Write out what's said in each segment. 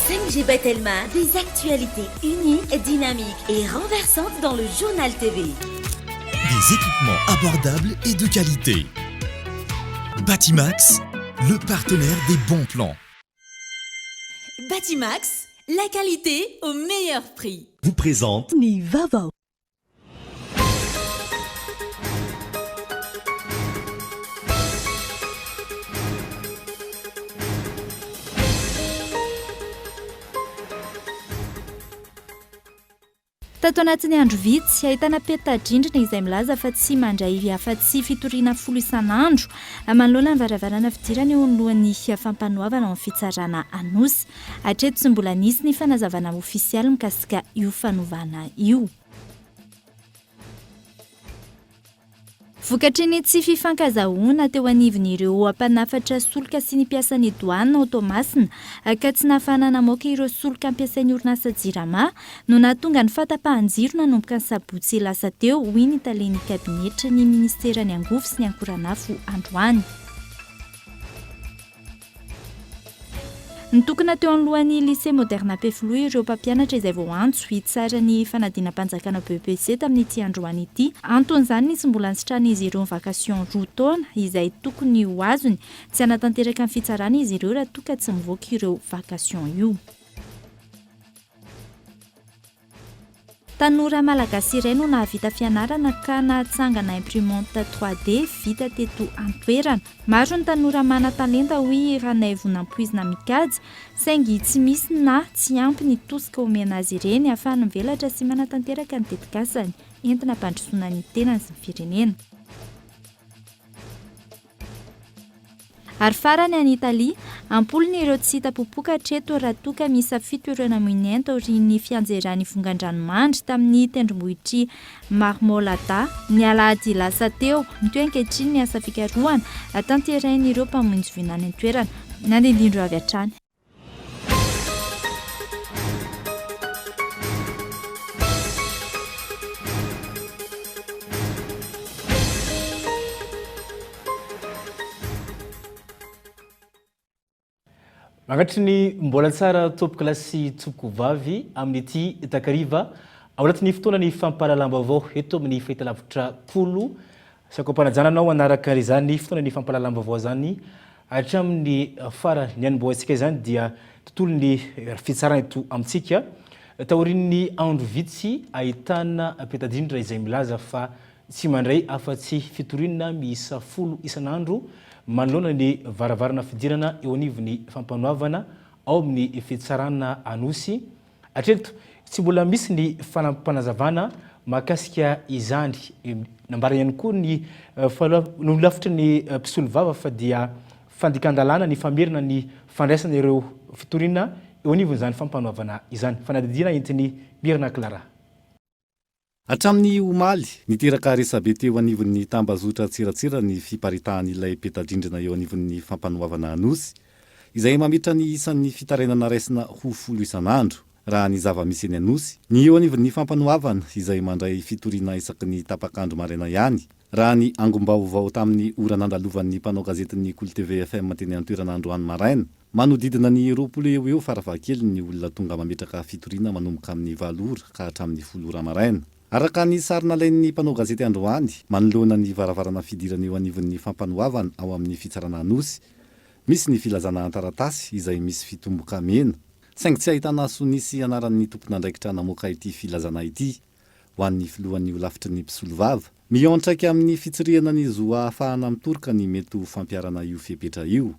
5G Batelma, des actualités uniques, dynamiques et renversantes dans le journal TV. Des équipements abordables et de qualité. Batimax, le partenaire des bons plans. Batimax, la qualité au meilleur prix. Vous présente ni Vaovao. Tato anatin'ny andro vitsy ahitana peta-drindrina izay milaza fa tsy mandray afa-tsy fitoriana 10 isan'andro manoloana ny varavarana fidirana eo anolohan'ny fampanoavana amin'ny fitsarana anosy. Hatreto tsy mbola nisy ny fanazavana ofisialy mikasika io fanovana io. Vokatry ny tsy fifankazahoana teo anivon'ireo mpanafatra solika sy ny mpiasan'ny douane automasina ka tsy nahafahana namoaka ireo solika ampiasain'ny orinasa jirama no nahatonga ny fahatapahan-jiro nanomboka ny sabotsy lasa teo hoy ny talehan'ny kabinetra ny ministeran'ny angofo sy ny ankoranafo androany. Nitokana teo anolohan'ny lycée moderne Pefloy ireo mpampianatra izay vao antso hitsara ny fanadina-mpanjakana BEPC tamin'ity androany ity. Anton'izany tsy mbola nisitrahan'izy ireo ny vakasion roa taona izay tokony ho azony tsy hanatanteraka ny fitsarana izy ireo raha toa tsy mivoaka ireo vakasion io. Tanora malagasy iray no nahavita fianarana ka nahatsangana imprimante 3D vita teto Antoerana. Maro ny tanora mana-talenta hoy Ranay Vonampoizina Mikajy, saingy tsy misy na tsy ampy ny tosika omena azy ireny ahafahany mivelatra sy manatanteraka ny tetikasany entina mpandrosoana ny tenany sy ny firenena. Ary farany any Italia, ampolony ireo tsy hita popoka hatreto raha toa misafidy ireo namoinento ny fianjeran'ny vongan-dranomandry tamin'ny tendrombohitry Marmolada ny alahady lasa teo. Mitoy ankehitriny ny asa fikarohana tanterain'ireo mpamonjy vinany an-toerana nandindindro avy hatrany. Magnatry ny mbola tsara topoka lasy tsopoko vavy amin'ity takariva ao anatin'ny fotoana ny fampahalalam-baovao eto amin'ny fahitalavitra Kolo. Sakam-panajana anao anaraka izany fotoana ny fampahalalam-baovao zany hatramin'ny farany ny anomboantsika izany dia tontolo ny fitsarana eto amintsika. Taorian'ny andro vitsy ahitana peta-drindrina izay milaza fa tsy mandray afa-tsy fitoriana miisa 10 isan'andro manoloana ny varavarana fidirana eo anivon'ny fampanoavana ao amin'ny fitsarana anosy. Hatreto tsy mbola misy ny fanampanazavana mahakasika izany. Nambara ihany koa ny lafitra ny mpisolo vava fa dia fandikan-dalàna ny famerina ny fandraisana ireo fitoriana eo anivon'izany fampanoavana izany. Fanadidina entiny Mirna Clara. Hatramin'ny omaly, niteraka resabe teo anivon'ny tambazotra tsiratsira ny fiparitahan'ilay peta-drindrina eo anivon'ny fampanoavana anosy, izay mamitra ny isan'ny fitarainana raisina ho 10 isan'andro. Raha ny zava-misy eny anosy, ny eo anivon'ny fampanoavana izay mandray fitoriana isaky ny tapakandro maraina ihany. Raha ny angom-baovao tamin'ny ora nandalovan'ny mpanao gazetin'ny Kolo TV FM teny an-toerana androany maraina, manodidina ny 20 eo faravakely ny olona tonga mametraka fitoriana manomboka amin'ny 7 ora ka hatramin'ny 10 ora maraina. Araka ny sarina lain'ny mpanao gazety androany, manoloana ny varavarana fidirana eo anivon'ny fampanoavana ao amin'ny fitsarana anosy, misy ny filazana antaratasy izay misy fitomboka mena. Saingy tsy ahitana sonisy anaran'ny tompon'andraikitra namoaka ity filazana ity ho an'ny filohan'ny olafitry ny mpisolo vava. Miontraika amin'ny fitsirihana ny zo ahafahana mitoroka ny mety ho fampiarana io fepetra io.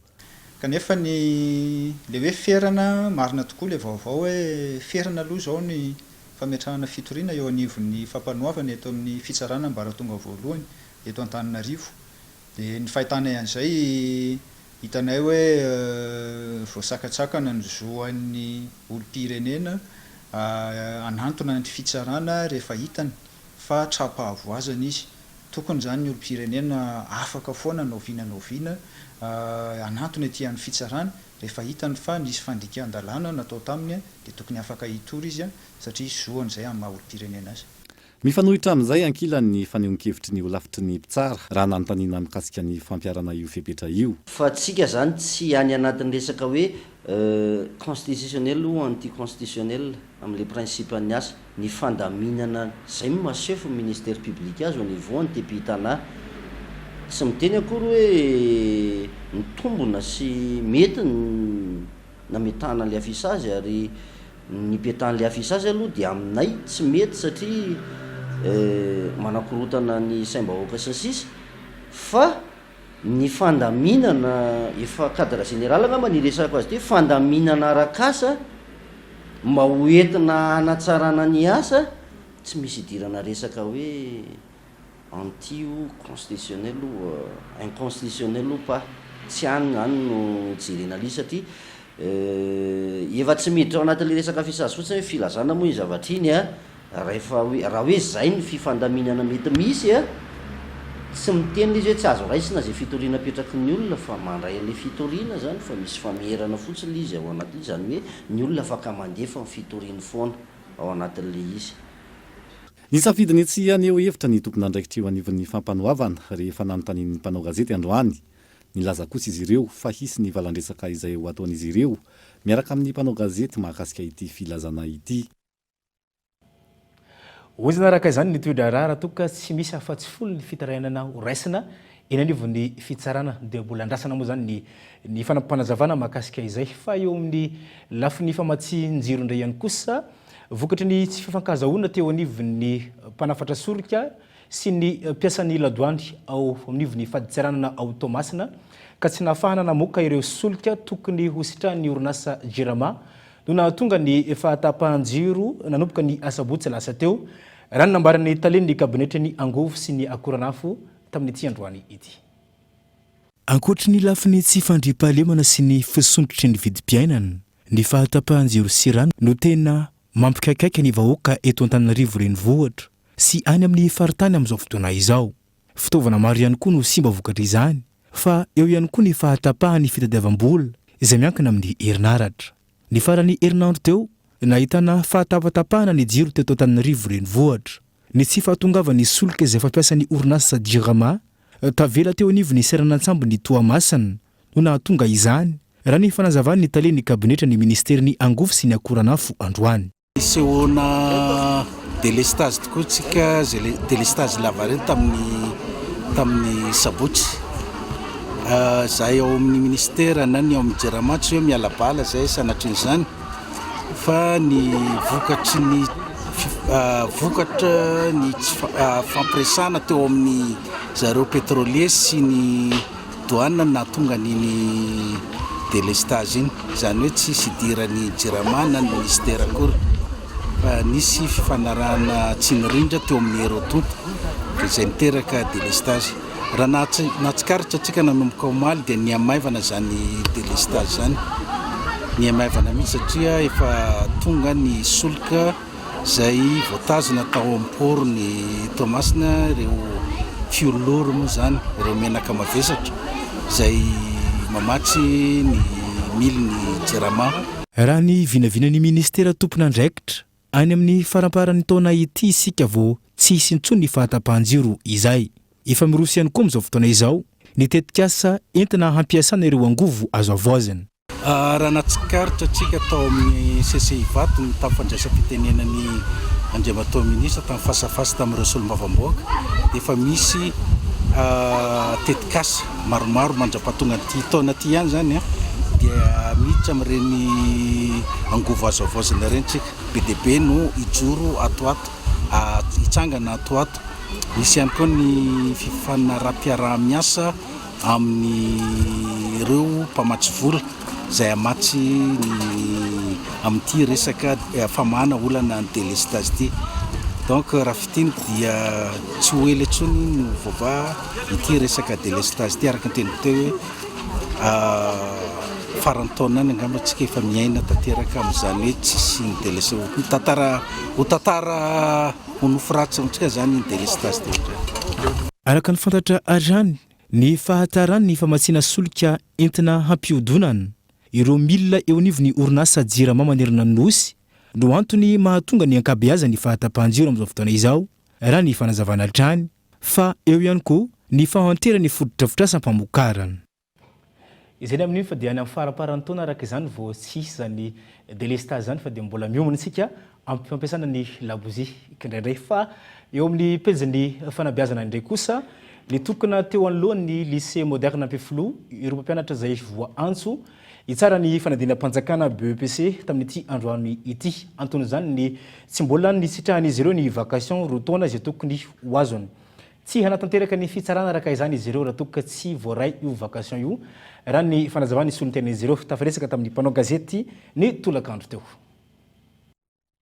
Kanefa ny le hoe ferana marina tokoa le vaovao hoe ferana aloha zao ny fametrahana fitoriana eo anivon'ny fampanoavana eto amin'ny fitsarana mbara tonga voalohany eto Antananarivo. Dia ny fahitana an'izay hitanay hoe voasakatsakana ny zoan'ny olom-pirenena anantona ny fitsarana rehefa hitany fa trapahavoazana izy. Tokony zany ny olom-pirenena afaka foana naoviana anantona ety amin'ny fitsarana rehefa hitany fa nisy fandikan-dalàna natao taminy dia tokony afaka hitory izy satria zoan'izay amin'ny maha olom-pirenena azy. Mifanohitra amin'izay ankilan'ny fanehoan-kevitry ny olafitry ny mpitsara raha nanontaniana mikasika ny fampiarana io fepetra io. Fa tsika zany tsy any anatin'ny resaka hoe constitutionnel ou anticonstitutionnel amin'le principe ny asa ny fandaminana zay masefo ministère public azy au niveau ny tepitana tsy miteny akory hoe mitombona sy mety nametana le afisazy ary nipetana le afisazy aloha dia aminay tsy mety satria manakorotana ny saim-bahoaka sy ny sisa fa ny fandaminana efa cadre général angamba ny resako azy ty fandaminana arakasa mba hoentina hanatsarana ny asa tsy misy idirana resaka hoe anti ou constitutionnel ou inconstitutionnel ou pas tsy anina any no jerena li satria efa tsy miditra ao anatin'le resaka fisazy fotsiny hoe filazana moa iny zavatra iny raha hoe zay ny fifandaminana mety misy tsy miteny izy hoe tsy azo raisina zay fitoriana petraky ny olona fa mandray an'le fitoriana zany fa misy famerana fotsiny le izy ao anatin'le zany hoe ny olona afaka mandefa fitoriany foana ao anatin'le izy. Ny safidiny tsy aneo hevitra ny tompon'andraikitra eo anivon'ny fampanoavana rehefa nanontanian'ny mpanao gazety androany nilaza kosa izy ireo fa hisy ny valandresaka izay ho ataon'izy ireo miaraka amin'ny mpanao gazety mahakasika ity filazana ity. Ozy naraka izany ny toedra raha toka tsy misy afa-tsy folo ny fitarainana ho raisina eny anivon'ny fitsarana dia mbola andrasana moa zany ny fanampanazavana mahakasika izay fa eo amin'ny lafiny famatsinjiro indray ihany kosa vokatry ny tsy fifankazahoana teo anivon'ny mpanafatra sorika sy ny mpiasan'ny ladoany ao anivon'ny faditsaranana ao Tomasina ka tsy nahafahana namoaka ireo solika tokony ho sitrahan'ny orinasa Jirama no nahatonga ny fahatapahan-jiro nanomboka ny asabotsy lasa teo raha ny nambaran'ny talen'ny kabinetra ny angovo sy ny akoranafo tamin'ity androany ity. Ankoatry ny lafiny tsy fandriam-pahalemana sy ny fisontotry ny vidim-piainana ny fahatapahan-jiro sy rano no tena mampikaikaika ny vahoaka eto Antananarivo renivohitra sy any amin'ny faritany amin'izao fotoana izao. Fitaovana maro ihany koa no simba vokatra izany fa eo ihany koa ny fahatapahan'ny fitadiavam-bola izay miankina amin'ny herinaratra. Ny farany herinandro teo nahitana fahatapatapahana ny jiro teto Antananarivo renivohitra. Ny tsy fahatongavan'ny solika izay fampiasan'ny orinasa Jirama tavela teo anivon'ny seranantsambo ny Toamasina no nahatonga izany raha ny fanazavany ny talen'ny kabinetra ny ministerny angovo sy ny akoranafo androany. Sehoana délestage tokoa tsika zay délestage lava reny tamin'ny sabotsy zahay ao amin'ny ministera na ny ao amin'ny Jirama tsy hoe miala bala zay sanatr'izany fa ny vokatry ny vokatra ny fampiresana teo amin'ny zareo pétrolier sy ny douane nahatonga niny délestage iny zany hoe tsy sidirany Jirama na ny ministera akory fa nisy fifanarahana tsy nirindra teo amin'ny aérotonte izay niteraka délestage. Raha natsikaritra atsika nanomboka omaly dia niamaivana zany délestage zany niamaivana mihitsy satria efa tonga ny solika zay voatazona tao am-poro ny Tomasina ireo fioloro moa zany ireo menaka mavesatra zay mamatsy ny miliny Jirama. Raha ny vinavinan'ny ministera tompon'andraikitra any amin'ny faramparan'ny taona ity isika vao tsy hisy intsony ny fahatapahan-jiro izay. Efa mirosy ihany koa amin'izao fotoana izao ny tetikasa entina hampiasana ireo angovo azo avoazana. Raha natsikaritra atsika tao amin'ny CCI vato ny tafandraisam-pitenenan'ny andriamatoa minisitra tamin'ny fasafasa tamin'ireo solombavamboaka dia efa misy tetikasa maromaro mandrapatonga ty taona ty ihany zany dia miditra amin'ireny angovo azo avoazana reny tsika BDB no ijoro atoato hitsangana atoato. Misy ihany koa ny fifanaraha-piaraha-miasa amin'ny ireo mpamatsy vola zay amatsy amin'ity resaka famahana olana ny délestage ty. Donc raha fiteny dia tsy ho ela intsony no vaovà ity resaka délestage ty araka ny teny teo hoe farany taona any angamba tsika efa miaina tanteraka amin'izany hoe tsisy ny délestage ho tantara ho nofiratsy amintsika zany ny délestage ty. Araka ny fantatra azany ny fahatarany ny famatsiana solika entina hampiodonana ireo milina eo anivon'ny orinasa Jirama manerana ny nosy no antony mahatonga ny ankabeazany fahatapahan-jiro amin'izao fotoana izao raha ny fanazavana trany fa eo ihany koa ny fahanterany fotodrafitrasa-mpamokarana. izany amin'iny fa dia any amin'ny faraparany taona araka izany vao tsisy zany délestage zany fa dia mbola miomana isika amin'ny fampiasana ny labozia kindraindray fa eo amin'ny pejiny fanabeazana indray kosa le tokona teo anolohan'ny lycée moderne Ampefilo ireo mpampianatra izay voaantso itsara ny fanadinam-panjakana BEPC tamin'ity androany ity antony zany ny tsy mbola ny sitrahan'izy ireo ny vacation roa taona izay tokony ho azony tsy hanatanteraka ny fitsarana araka izany izy ireo raha toka tsy voaray io vacation io raha ny fanazavana solon-tenan'izy ireo tafaresaka tamin'ny mpanao gazety ny tolakandro teo.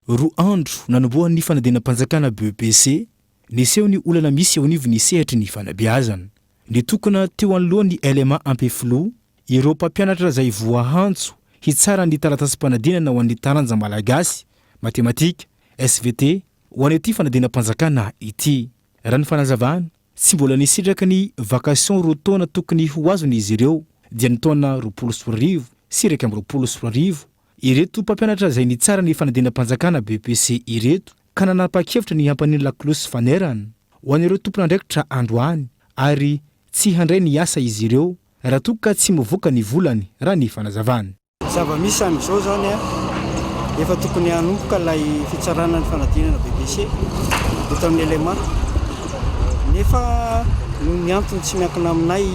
Roa andro nanombohan'ny fanadinam-panjakana BEPC niseho ny olana misy eo anivony sehatry ny fanabeazana ny tokona teo anolohan'ny LMA Ampefilo ireo mpampianatra izay voahantso hitsara ny taratasy-panadinana ho an'ny taranja malagasy matematika SVT ho an'ity fanadinam-panjakana ity. Raha ny fanazavana tsy mbola nisitraka ny vacation roa taona tokony ho azony izy ireo dia ny taona 24 sy 24 ireto mpampianatra izay nitsara ny fanadinam-panjakana BEPC ireto ka nanapa-kevitra ny hampaniny laklosy fanerana ho an'ireo tompon'andraikitra androany ary tsy handray ny asa izy ireo raha toka tsy mivoaka ny volany raha ny fanazavana. Zava-misy amin'izao zany efa tokony hanomboka ilay fitsarana ny fanadinana BEPC eto amin'ny LMA nefa ny antony tsy miankina aminay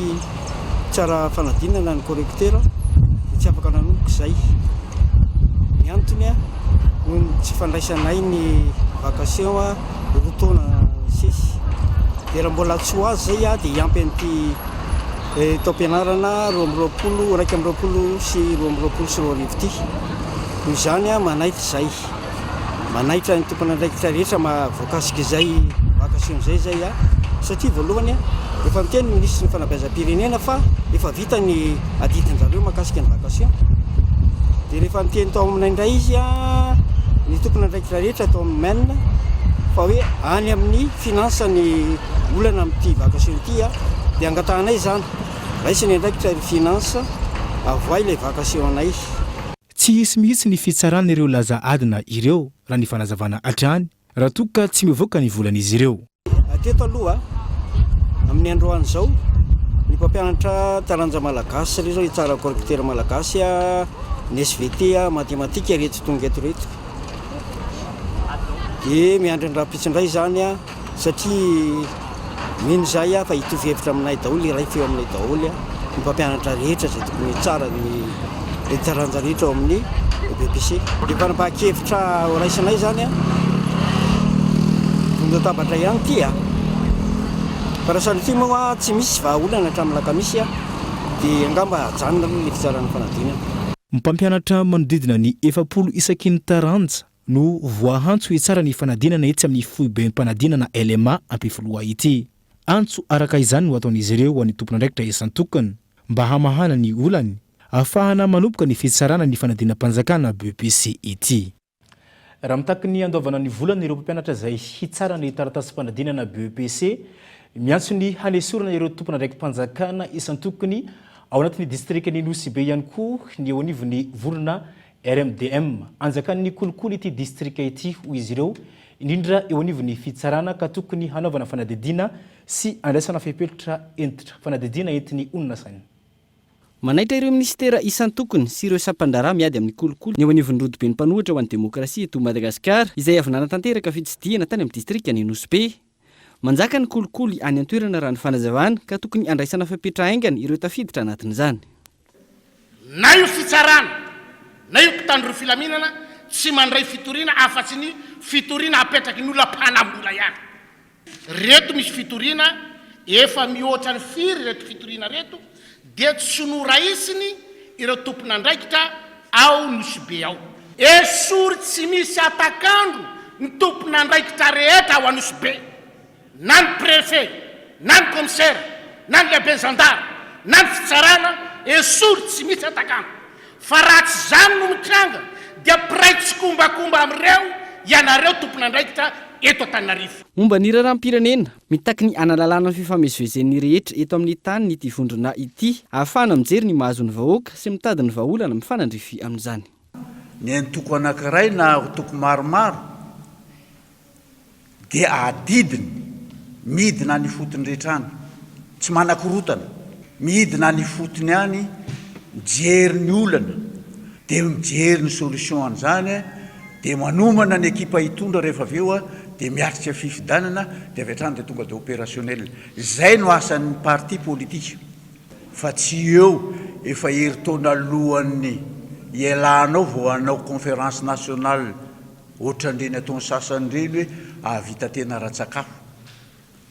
tsara fanadinana ny correcteur tsy afaka nanomboka izay. Ny antony tsy fandraisanay ny vacation roa taona sisy dia raha mbola tsy ho azy zay dia hiampy an'ity taom-pianarana 20 raika amby 20 sy 20 sy 20 ity. Noho izany manaitra izay manaitra ny tompon'andraikitra rehetra voakasika izay vacation zay satria voalohany efa miteny ministry ny fanabeazam-pirenena fa efa vita ny adidin-jareo mahakasika ny vacation dia rehefa miteny tao aminay indray izy ny tompon'andraikitra rehetra tao amin'ny maine fa hoe any amin'ny finance ny olana amin'ity vacation ity dia angatahanay zany raisy ny andraikitra finance avoay ilay vacation anay. Tsy hisy mihitsy ny fitsarana ireo laza adina ireo raha ny fanazavana hatrany raha toka tsy mivoaka ny volan'izy ireo. Teto aloha amin'ny androany izao ny mpampianatra taranja malagasy ireo zao hitsara correcteur malagasy ny SVT matematika reto tonga eto reto dia miandry ny rapitsindray zany satria mino zay fa hitovy hevitra aminay daholo iray feo aminay daholo ny mpampianatra rehetra zay tokony tsara ny taranja rehetra ao amin'ny BEPC dia fanapahakevitra raisanay zany tondatabatra ihany ty fa raha sanatria moa tsy misy vahaolana hatramin'ny lakamisy dia angamba janona aloha ny fitsaran'ny fanadinana. Mpampianatra manodidina ny 700 isaky ny taranja no voahantso hitsara ny fanadinana etsy amin'ny foiben'ny mpanadinana LMA Ampefilo ity. Antso araka izany no ataon'izy ireo ho an'ny tompon'andraikitra isan-tokana mba hamahana ny olany ahafahana manomboka ny fitsarana ny fanadinam-panjakana BEPC ity. Raha mitaky ny andovana ny volana ireo mpampianatra izay hitsara ny taratasy-panadinana BEPC miantso ny hanesorana ireo tompon'andraiki-panjakana isan-tokony ao anatin'ny distrikany Nosy-be ihany koa ny eo anivon'ny vorona RMDM anjakan'ny kolokolo ity distrika ity ho izy ireo indrindra eo anivon'ny fitsarana ka tokony hanaovana fanadidina sy andraisana fepelotra entitra fanadidina entin'ny onona sainy. Manaitra ireo ministera isan-tokony sy ireo sampandrara miady amin'ny kolokolo ny eo anivon'ny rodoben'ny mpanohitra ho an'ny demokrasia eto Madagasikara izay avy nanatanteraka fitsidihana tany amin'ny distrikany Nosy-be. Manjaka ny kolokolo any an-toerana raha ny fanazavana ka tokony andraisana fepetra aingana ireo tafiditra anatin'izany. Na io fitsarana na io mpitandro filaminana tsy mandray fitoriana afa-tsy ny fitoriana apetraky ny olona mpanambola ihany. Reto misy fitoriana efa mihoatra ny firy reto fitoriana reto dia tsy noraisiny ireo tompon'andraikitra ao Nosy-be ao. Esory tsy misy atakandro ny tompon'andraikitra rehetra ao Nosy-be. Na ny préfet, na ny commissaire, na ny lehibe gendarme, na ny fitsarana esory tsy misy atakandro. Fa raha tsy zany no mitranga dia piraitsy kombakomba amin'ireo ianareo tompon'andraikitra eto Antananarivo. Momba ny raharam-pirenena mitaky ny analalana ny fifamezivezen'ny rehetra eto amin'ny tany ny ity vondrona ity ahafahana mijery ny mahazo ny vahoaka sy mitady ny vahaolana mifanandrify amin'izany. Ny antoko anankiray na toko maromaro dia adidiny midina ny fotony rehetrany tsy manakorotana midina ny fotony any mijery ny olana dia mijery ny solution an'izany dia manomana ny ekipa hitondra rehefa avy eo dia miatrika fifidanana dia avy hatrany dia tonga dia opérationnel. Zay no asan'ny parti politique fa tsy eo efa heritaona alohan'ny ialanao vao hanao conférence nationale ohatrandreny ataony sasany reny hoe avita tena ratsakafo.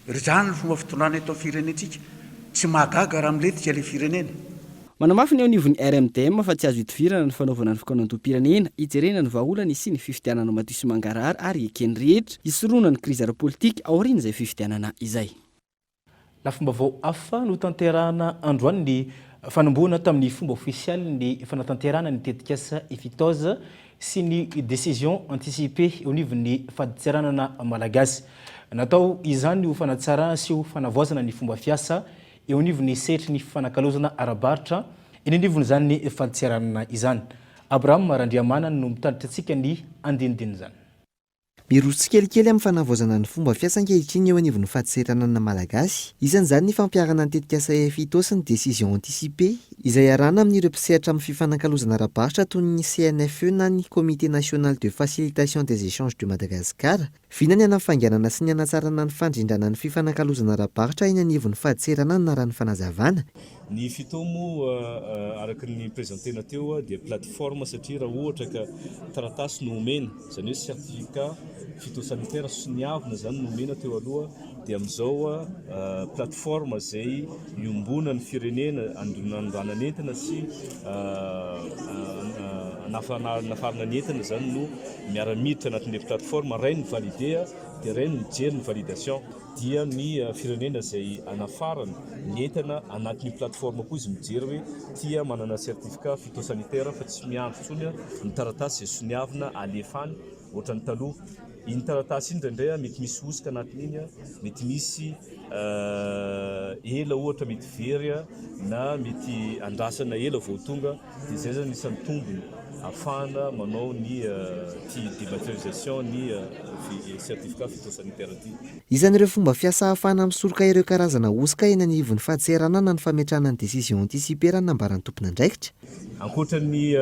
Zany ny fomba fitondrana eto amin'ny firenentsika, tsy mahagaga raha miletika ilay firenena. Manamafy ny anivon'ny RMDM fa tsy azo hitovirana ny fanaovana ny fikanontom-pirenena, ijerena ny vahaolana sy ny fifidianana madio sy mangarahara ary ekeny rehetra hisoroana ny krizy ara-politika aoriana izay fifidianana izay. Lafim-baovao hafa no tanterahana androany ny fanomboana tamin'ny fomba ofisialy ny fanatanterahana ny tetikasa efitoza sy ny décision anticipée eo anivon'ny faditseranana malagasy. Natao izany ho fanatsarana sy ho fanavoazana ny fomba fiasa eo anivon'ny setry ny fanakalozana arabaritra eny anivon'izany ny faditseranana izany. Abraham Randriamana no mitandritra antsika ny andinidiny izany. Miroso tsikelikely amin'ny fanavoazana ny fomba fiasa ankehitriny eo anivon'ny faditseranana malagasy. Isan'izany ny fampiarana ny tetikasa efito sy ny décision anticipée izay arana amin'ireo mpisehatra amin'ny fifanakalozana ara-baritra toy ny CNFE na ny Comité national de facilitation des échanges de Madagascar. Vinany anafanganana sy ny anatsarana ny fandrindrana ny fifanakalozana ara-baritra eny anivon'ny faditseranana naran'ny fanazavana. Ny fito moa araka ny prezentena teo dia plateforme satria raha ohatra ka taratasy no omena, izany hoe certificat phytosanitaire sy ny avina zany no omena teo aloha dia amin'izao plateforme izay iombona ny firenena andronana nentina sy nafarana ny entina zany no miara-miditra anatin'ilay plateforme ray ny validé dia ray ny mijery ny validation dia ny firenena izay anafarana ny entina anatin'ny plateforme koa izy mijery hoe tia manana certificat phytosanitaire fa tsy miandro tsony ny taratasy izay soniavina alefany ohatran'ny taloha. Iny taratasy iny indraindray mety misy osika anatin'iny, mety misy ela ohatra mety very na mety andrasana ela vao tonga dia izay zany isan'ny tombony afana manao ny dématérialisation ny certificat phytosanitaire ty. Isan'ireo fomba fiasa ahafana misoroka ireo karazana osika eny anivon'ny faditseranana ny fametrahana ny décision anticipée raha nambaran'ny tompona andraikitra. Ankoatran'ny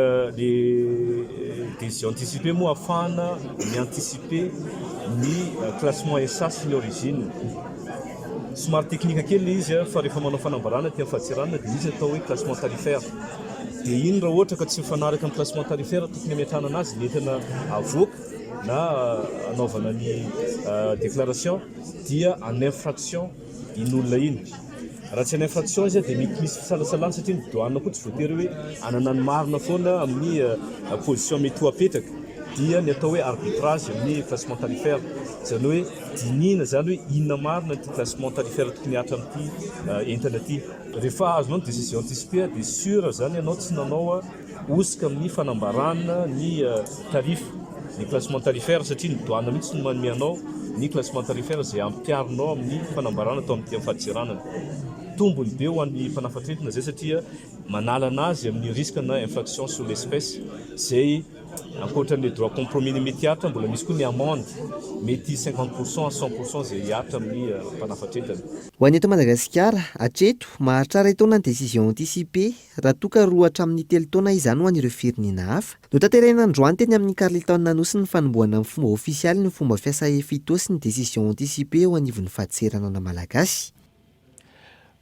décision anticipée moa afana mi-anticiper ny classement SA sy ny origine. Somary teknika kely izy fa rehefa manao fanambarana ty amin'ny faditseranana dia izy atao hoe classement tarifaire. Dia iny raha ohatra ka tsy mifanaraka amin'ny classement tarifaire tokony ametrahana anazy nentina avoaka na anaovana ny déclaration dia en infraction iny olona iny. Raha tsy en infraction izy dia mety misy fisalasalana satria ny douane koa tsy voatery hoe anana ny marina foana amin'ny position mety ho apetraka dia ny atao hoe arbitrage amin'ny classement tarifaire. Izany hoe dinina zany hoe inona marina ty classement tarifaire tokony hatra amin'ity entana ty. Rehefa azonao ny décision anticipée dia sûr zany ianao tsy nanao osika amin'ny fanambarana ny tarifa ny classement tarifaire satria ny douane mihitsy no manome anao ny classement tarifaire izay ampiarinao amin'ny fanambarana atao amin'ny faditseranana. Tombony be ho an'ny mpanafatretina zay satria manala anazy amin'ny risque na infraction sur l'espèce izay ankoatran'ny droit compromis mety hatra mbola misy koa ny amende mety 50% à 100% izay hatra amin'ny mpanafatretana. Ho an'ny eto Madagasikara, hatreto mahatrara taona ny décision anticipée raha toa ka roa hatramin'ny 3 taona izany ho an'ireo firenena hafa. Notanterahina androany teny amin'ny Carleton Nanosy ny fanombohana amin'ny fomba ofisialy ny fomba fiasa efito sy ny décision anticipée ho anivon'ny faditseranana malagasy.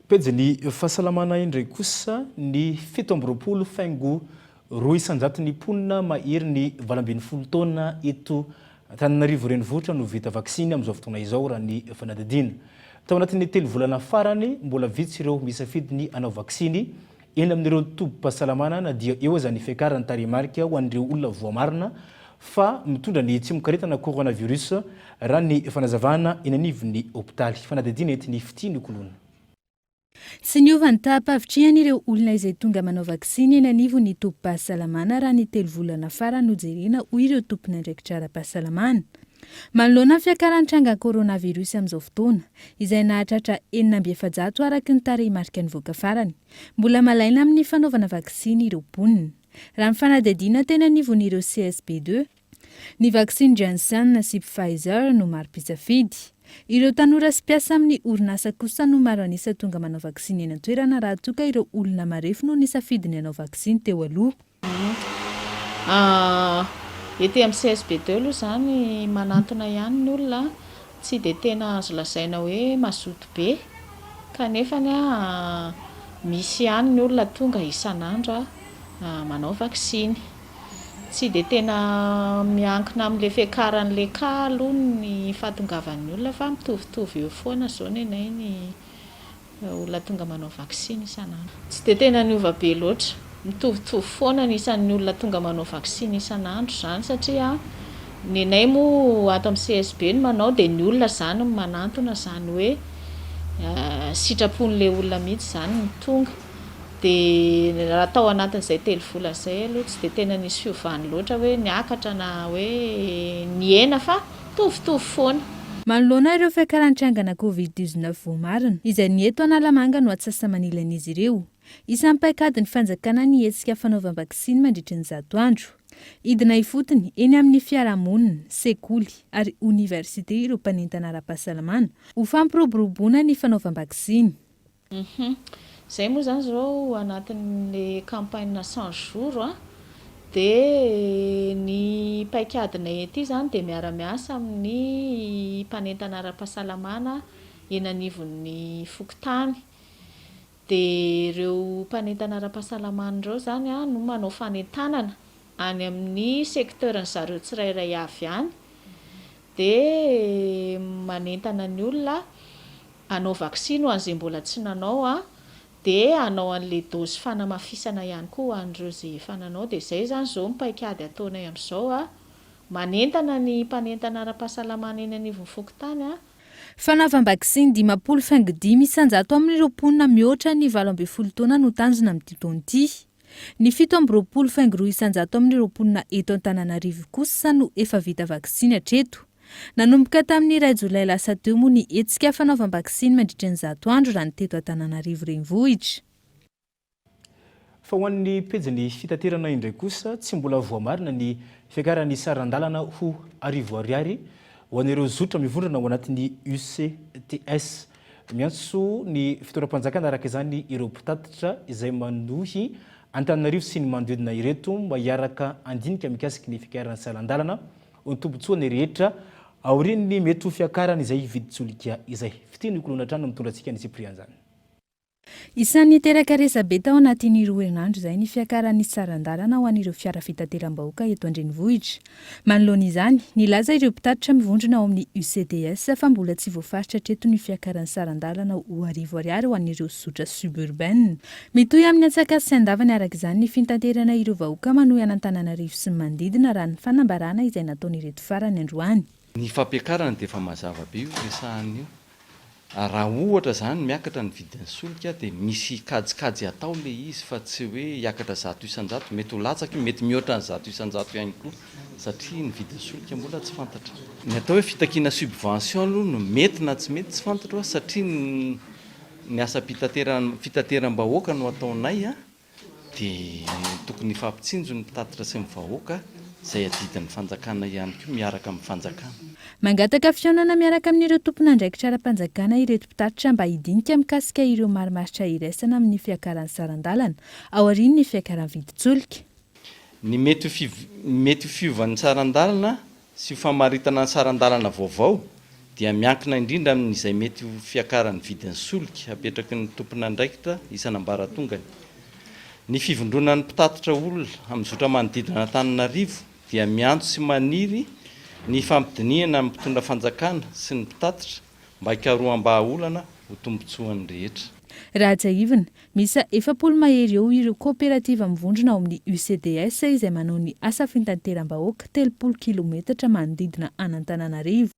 Pejy ny fahasalamana indray kosa ny 7 faingo 200 ny mponina mahery ny 12 taona eto Antananarivo renivohitra no vita vaksiny amin'izao fotoana izao raha ny fanadidina. Tao anatin'ny 3 volana farany mbola vitsy ireo misafidy ny anao vaksiny eny amin'ireo tobim-pahasalamana na dia eo aza ny fiakarany taremarika ho an'ireo olona voamarina fa mitondra ny tsy mikaretana coronavirus raha ny fanazavana eny anivon'ny hôpitaly. Fanadidina etiny fitiny kolona. Sy niovany tapa-avitriany ireo olona izay tonga manao vaksiny eny anivon'ny tobim-pahasalamana raha ny 3 volana farany nojerena ho ireo tompona andraikitra ara-pahasalamana. Manoloana fiakaran'ny tranga coronavirus amin'izao fotoana izay nahatratra 900 araka ny tarehimarika nivoaka farany. Mbola malaina amin'ny fanaovana vaksiny ireo mponina. Raha ny fanadihadiana teny anivon'ireo CSP2, ny vaksiny Janssen sy Pfizer no maro mpisafidy. Ireo tanora sy mpiasa amin'ny orinasa kosa no maro anisa tonga manao vaksiny eny an-toerana raha toka ireo olona marefo no nisafidiny hanao vaksiny teo aloha. Ety amin'ny CSB2 aloha zany manantona ihany ny olona tsy dia tena azo lazaina hoe mazoto be kanefa misy ihany ny olona tonga isan'andro manao vaksiny. Tsy dia tena miankina amin'ilay fiakaran'ilay cas aloha ny fahatongavan'ny olona fa mitovitovy eo foana zao nenay ny olona tonga manao vaksiny isan'andro. Tsy dia tena niova be loatra, mitovitovy foana ny isan'ny olona tonga manao vaksiny isan'andro zany satria nenay moa ato amin'ny CSB no manao dia ny olona zany manantona zany hoe sitrapon'ilay olona mihitsy zany ny tonga. Dia raha tao anatin'izay 3 vola izay aloha tsy dia tena nisy fiovany loatra hoe niakatra na hoe niena fa mitovitovy foana. Manoloana ireo fiakaran-trangana Covid-19 voamarina izay nieto Analamanga no atsasaman'ilan'izy ireo. Isan'ny paikady ny fanjakana ny hetsika fanaovam-vaksiny mandritra ny 100 andro. Idina ifotony eny amin'ny fiarahamonina, sekoly ary universite ireo mpanentana ara-pahasalamana ho fampiroboroboana ny fanaovam-vaksiny. Zay moa zany zao anatin'le campagne 100 jours dia ny paikadinay ety zany dia miara-miasa amin'ny mpanentana ara-pahasalamana eny anivon'ny Fokontany. Dia ireo mpanentana ara-pahasalamana ireo zany no manao fanentanana any amin'ny sekteurny zareo tsirairay avy any dia manentana ny olona hanao vaksiny ho an'izay mbola tsy nanao dia hanao an'ilay dosy fanamafisana ihany koa ho an'ireo izay efa nanao. Dia izay zany zao mipaikady ataonay amin'izao manentana ny mpanentana ara-pahasalamana eny anivon'ny Fokontany Fanaovam-vaksiny 5.5 isanjato amin'ny 20 mihoatra ny 12 taona no tanjona amin'ity taona ity. Ny 7.2 isanjato amin'ny 20 eto Antananarivo kosa no efa vita vaksiny hatreto. Nanomboka tamin'ny 2 Jolay lasa teo moa ny hetsika fanaovam-vaksiny mandritra ny 100 andro raha ny teto Antananarivo renivohitra. Fa ho an'ny pejiny fitaterana indray kosa tsy mbola voamarina ny fiakaran'ny sarandalana ho ariary ho an'ireo zotra mivondrona ao anatin'ny UCTS. Miantso ny fitoeram-panjakana araka izany ireo mpitatitra izay manohy Antananarivo sy ny manodidina ireto mba hiaraka andinika mikasiky ny fiakaran'ny sarandalana ho tombotsoany rehetra aorian'ny mety ho fiakarana izay viditsolika izay. Fiteny kolona trano mitondra antsika ny Cyprien zany. Isan'ny teraka resabe tao anatin'ny 2 herinandro izay ny fiakaran'ny sarandalana ho an'ireo fiara fitateram-bahoaka eto andrenivohitra. Manoloana izany, nilaza ireo mpitatitra mivondrona ao amin'ny UCTS fa mbola tsy voafaritra hatreto ny fiakaran'ny sarandalana ho ariary ho an'ireo zotra suburbaine. Mitohy amin'ny atsakasy sy andavany araka izany ny fitaterana ireo vahoaka manohy an'Antananarivo sy ny manodidina raha ny fanambarana izay nataon'ireto farany androany. Ny fampiakarana dia efa mazava be io resahany io. Raha ohatra zany miakatra ny vidin'ny solika dia misy kajikajy atao le izy fa tsy hoe hiakatra 100 isanjato, mety ho latsaky, mety mihoatra ny 100 isanjato ihany koa satria ny vidin'ny solika mbola tsy fantatra. Ny atao hoe fitakiana subvention aloha no mety na tsy mety tsy fantatra satria ny asa fitateram-bahoaka no ataonay dia tokony fampitsinjo ny mpitatitra sy ny vahoaka izay adidin'ny fanjakana ihany koa miaraka amin'ny fanjakana. Mangataka fiaonana miaraka amin'ireo tompon'andraikitra ara-panjakana ireto mpitatitra mba hidinika mikasika ireo marimaritra iraisana amin'ny fiakaran'ny sarandalana ao aorian'ny fiakaran'ny viditsolika. Ny mety fiovan'ny sarandalana sy famaritana ny sarandalana vaovao dia miankina indrindra amin'izay mety fiakaran'ny vidin'ny solika apetraky ny tompon'andraikitra isan'ambaratongany. Ny fivondrona ny mpitatitra olona amin'ny zotra manodidina Antananarivo dia miantso sy maniry ny fampidiniana amin'ny mpitondra fanjakana sy ny mpitatitra mba hikaroham-bahaolana ho tombotsoan'ny rehetra. Raha jaivina, misa 700 mahery eo ireo kooperativa mivondrona ao amin'ny UCTS izay manao ny asa fitateram-bahoaka 30 kilometatra manodidina an'Antananarivo.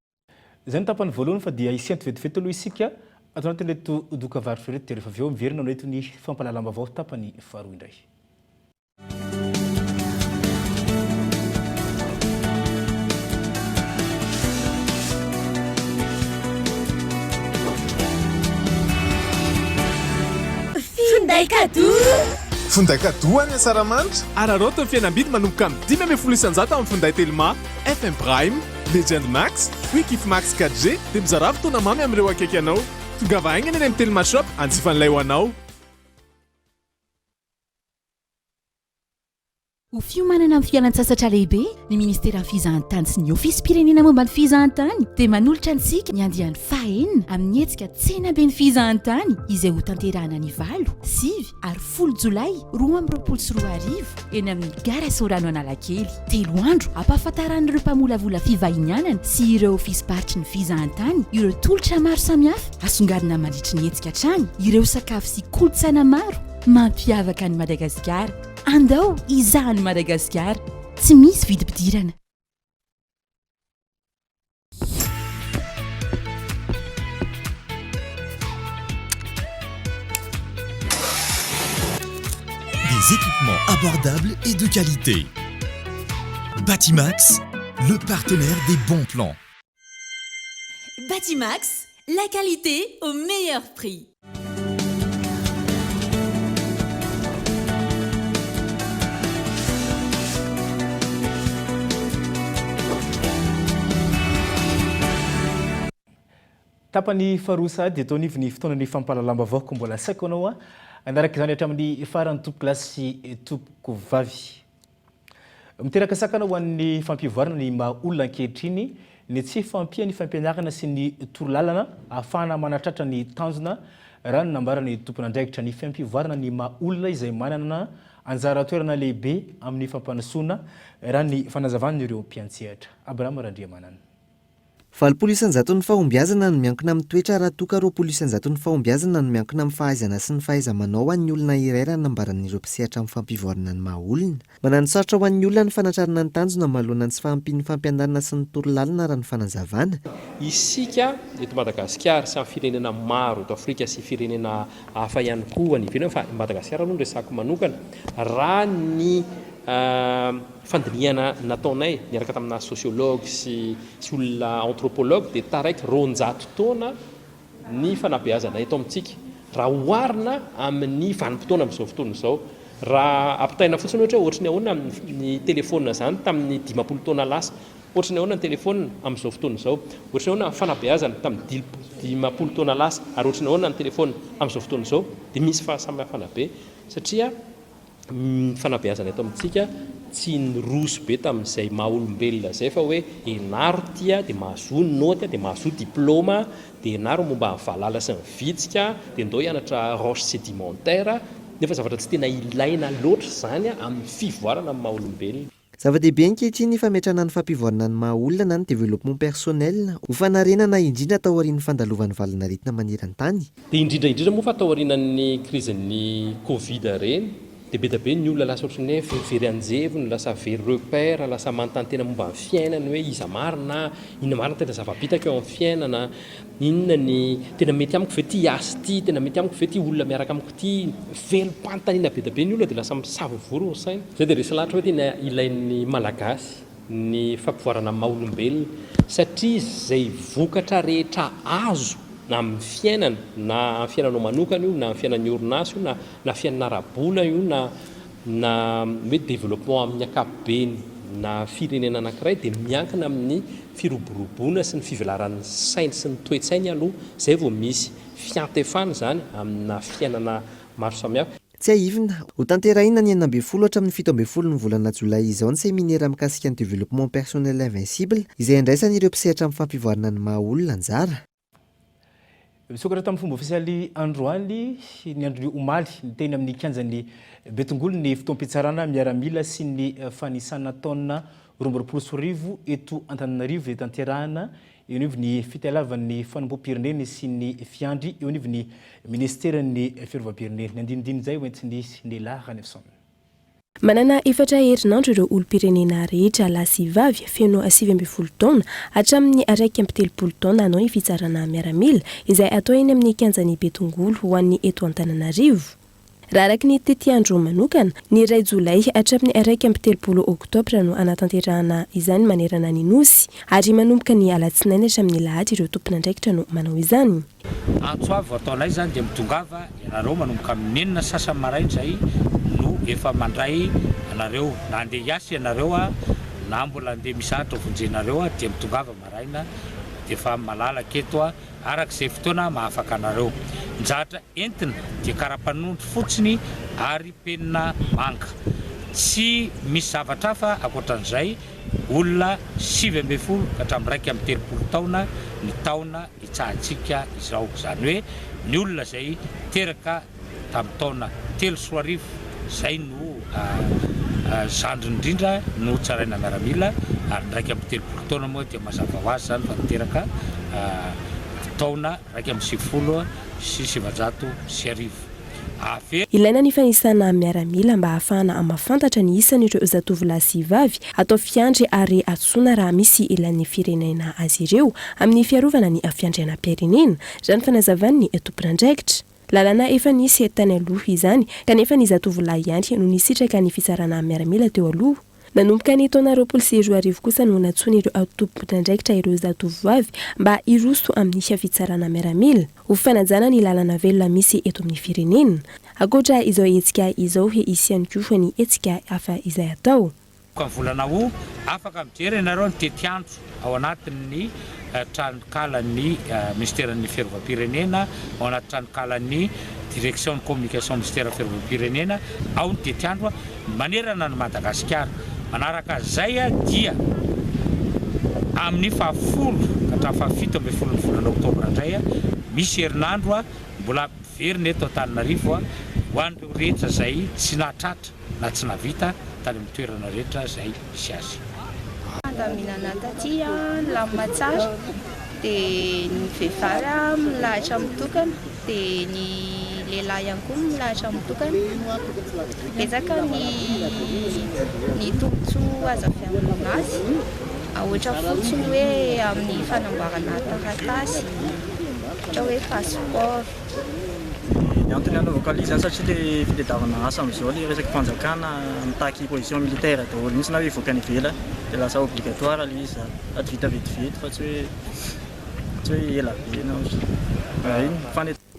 Izay ny tapany voalohany fa dia isianto vetivety aloha isika ato anatin'reto doka varotra reto dia rehefa avy eo miverina ao eto ny fampalalam-baovao tapany faharoa indray. Finday kado any Asaramanitra. Araroto ny fianambidy manomboka amin'ny 5 isanjato amin'ny finday telma, FM Prime, Legend Max, Quick If Max 4G dia mizara fotoana mamy amin'ireo akaiky anao. Tonga vahaingana any amin'ny Telmashop anjifan'ilay ho anao. Ho fiomanana amin'ny fialan-tsasatra lehibe ny ministera ny fizahantany sy ny ofisy pirenena momba ny fizahantany dia manolotra antsika ny andiany fahaenina amin'ny hetsika tsenabe ny fizahantany izay ho tanterahana ny 9, 9 ary 10 Jolay 2024 eny amin'ny gara Sorano Analakely. 3 andro ampahafantaran'ireo mpamolavola fivahinianana sy ireo ofisy baritry ny fizahantany ireo tolotra maro samihafa asongadina mandritry ny hetsika hatrany ireo sakafo sy kolotsaina maro mampiavaka ny Madagasikara. Andao izahany Madagasikara tsy misy vidim-pidirana. Des équipements abordables et de qualité. Batimax, le partenaire des bons plans. Batimax, la qualité au meilleur prix. Tapany farosa dia tao nivony fotoana ny fampalalamba vaovao mbola saiko anao anaraka izany hatramin'ny farany tompo kilasy tompoko vavy. Miteraka sakana ho an'ny fampivoarana ny maha olona ankehitriny ny tsy fampia ny fampianarana sy ny torolalana ahafahana manatratra ny tanjona raha ny nambarany tompona andraikitra ny fampivoarana ny maha olona izay manana anjara toerana lehibe amin'ny fampanasoana raha ny fanazavana ireo mpiantsehatra. Abraham Randriamanana. 20 isanjaton'ny fahombiazana no miankina amin'ny toetra raha toka 20 isanjaton'ny fahombiazana no miankina amin'ny fahaizana sy ny fahaiza-manao an'ny olona iray raha nambaran'ireo mpisehatra amin'ny fampivoarana ny maha olona. Manano sarotra ho an'ny olona ny fanatrarana ny tanjona manoloana ny tsy fahampian'ny fampianarana sy ny torolalana raha ny fanazavana. Isika eto Madagasikara sy amin'ny firenena maro eto Afrika sy firenena hafa ihany koa ny ivelany fa Madagasikara aloha resako manokana raha ny fandiniana nataonay niaraka tamina sociologue sy olona anthropologue dia taraiky 200 taona ny fanabeazana eto amintsika raha oharina amin'ny vanim-potoana amin'izao fotoana izao. Raha ampitaina fotsiny ohatra ny ahoana ny telefônina zany tamin'ny 50 taona lasa, ohatra ny ahoana ny telefônina amin'izao fotoana izao, ohatra ny ahoana ny fanabeazana tamin'ny 50 taona lasa ary ohatra ny ahoana ny telefônina amin'izao fotoana izao dia misy fahasamihafana be satria fanabeazana eto amintsika tsy nyroso be tamin'izay maha olombelona zay fa hoe enaro tia dia mahazo noty dia mahazo diplôma dia enaro momba ny vahalala sy ny vitsika dia ndao hianatra roche sédimentaire nefa zavatra tsy tena ilaina loatra zany amin'ny fivoarana amin'ny maha olombelona. Zava-dehibe ankehitriny ny fametrana ny fampivoarana ny maha olona na ny développement personnel ho fanarenana indrindra tao aorian'ny fandalovan'ny valina retina maneran-tany. Dia indrindra moa fa tao aorian'ny krizin'ny Covid ireny dia be da be ny olona lasa ohatran'ny hoe very anjevony, lasa very repère, lasa manontany tena momba ny fiainana hoe iza marina, inona marina tena zava-bitaka eo amin'ny fiainana, inona ny tena mety amiko ve ty asy ty, tena mety amiko ve ty olona miaraka amiko ty, velom-panontaniana be da be ny olona dia lasa misavovory ny saina. Zay dia resy lahatra hoe tena ilain'ny malagasy ny fampivoarana amin'ny maha olombelona satria izay vokatra rehetra azo na amin'ny fiainana na amin'ny fiainanao manokana io na amin'ny fiainan'ny orinasa io na fiainana ara-bola io na hoe développement amin'ny ankapobeny na firenena anankiray dia miankina amin'ny firoborobona sy ny fivelaran'ny sainy sy ny toe-tsainy aloha zay vao misy fiantefana zany amina fiainana maro samihafa. Tsy ahivina ho tanterahina ny 9 hatramin'ny 17 ny volana Jolay izao ny séminaire mikasika ny développement personnel invincible izay andraisan'ireo mpisehatra amin'ny fampivoarana ny maha olona anjara. Misokatra tamin'ny fomba ofisialy androany ny andro omaly ny teny amin'ny kianjan'ny Betongolo ny fotoam-pitsarana miaramila sy ny fanisana taona 2024 eto Antananarivo eto Anterahana eo anivon'ny fitalavan'ny fanompoam-pirenena sy ny fiandry eo anivon'ny ministeran'ny fiarovam-pirenena ny andinidiny zay hoentin'ny lehilahy Ranefson. Manana efatra herinandro ireo olom-pirenena rehetra lahy sy vavy feno 7 taona hatramin'ny 1 taona hanao ny fitsarana miaramila izay atao eny amin'ny kianjan'ny Betongolo ho an'ny eto Antananarivo. Raha araka ny tetiandro manokana ny 2 Jolay hatramin'ny 1 Oktobra no anatanterahana izany manerana ny nosy ary manomboka ny alatsinainy hatramin'ny lahady ireo tompon'andraikitra no manao izany. Antsoavo ataonay zany dia mitongava ianareo manomboka amin'ny 9 sasany maraina zay no efa mandray anareo na andeha hiasa ianareo na mbola andeha misahatra vonjenareo dia mitongava maraina dia efa malalaka eto arak'izay fotoana mahafaka anareo. Njatra entina dia karapanondro fotsiny ary penina manga. Tsy misy zavatra hafa akoatran'izay. Olona 7 ka hatramin'ny 1 taona ny taona itsahantsika izao. Izany hoe ny olona izay teraka tamin'ny taona 3 izay no zandry indrindra no tsaraina miaramila ary 1 taona moa dia mazava ho azy zany fa niteraka taona 1 sy 700 Ilaina ny fanisana miaramila mba ahafahana amafantatra ny isan'ireo zatovolahy sy vavy atao fiandry ary atsoina raha misy ilan'ny firenena azy ireo amin'ny fiarovana ny fiandrianam-pirenena, izany fanazavany ny tompon'andraikitra. Lalana efa nisy tany aloha izany kanefa ny zatovolahy ihany no nisitraka ny fitsarana miaramila teo aloha. Nanomboka ny taona 2024 kosa no natsoina ireo tompon'andraikitra ireo zatovovavy mba iroso amin'ny fitsarana miaramila ho fanajana ny lalana velona misy eto amin'ny firenena. Akoatra izao hetsika izao hisy ihany koa ny hetsika hafa izay atao. Ka volana ho afaka mijery ianareo ny tetiandro ao anatin'ny tranonkalan'ny ministeran'ny fiarovam-pirenena, ao anaty tranonkalan'ny direction de communication ministère fiarovam-pirenena ao ny tetiandro manerana ny Madagasikara. Manaraka izay dia amin'ny 10 ka hatramin'ny 7 ambin'ny volana oktobra indray misy herinandro mbola verina eto Antananarivo ho an'ireo rehetra izay tsy nahatratra na tsy navita tany amin'ny toerana rehetra izay misy azy. Andaminana taty lamina tsara dia ny vehivavy milahatra mitokana dia ny lehilahy ihany koa milahatra mitokana. Betsaka ny tombotsoa azo avy aminazy ohatra fotsiny hoe amin'ny fanamboarana taratasy ohatra hoe passeport. Ny antony anaovako an'izany satria ilay fitadiavana asa amin'izao ilay resaky fanjakana mitaky position militaire daholo mihitsy na hoe voaka ny ivelany dia lasa obligatoire ilay izy sady vita vetivety fa tsy hoe ela be na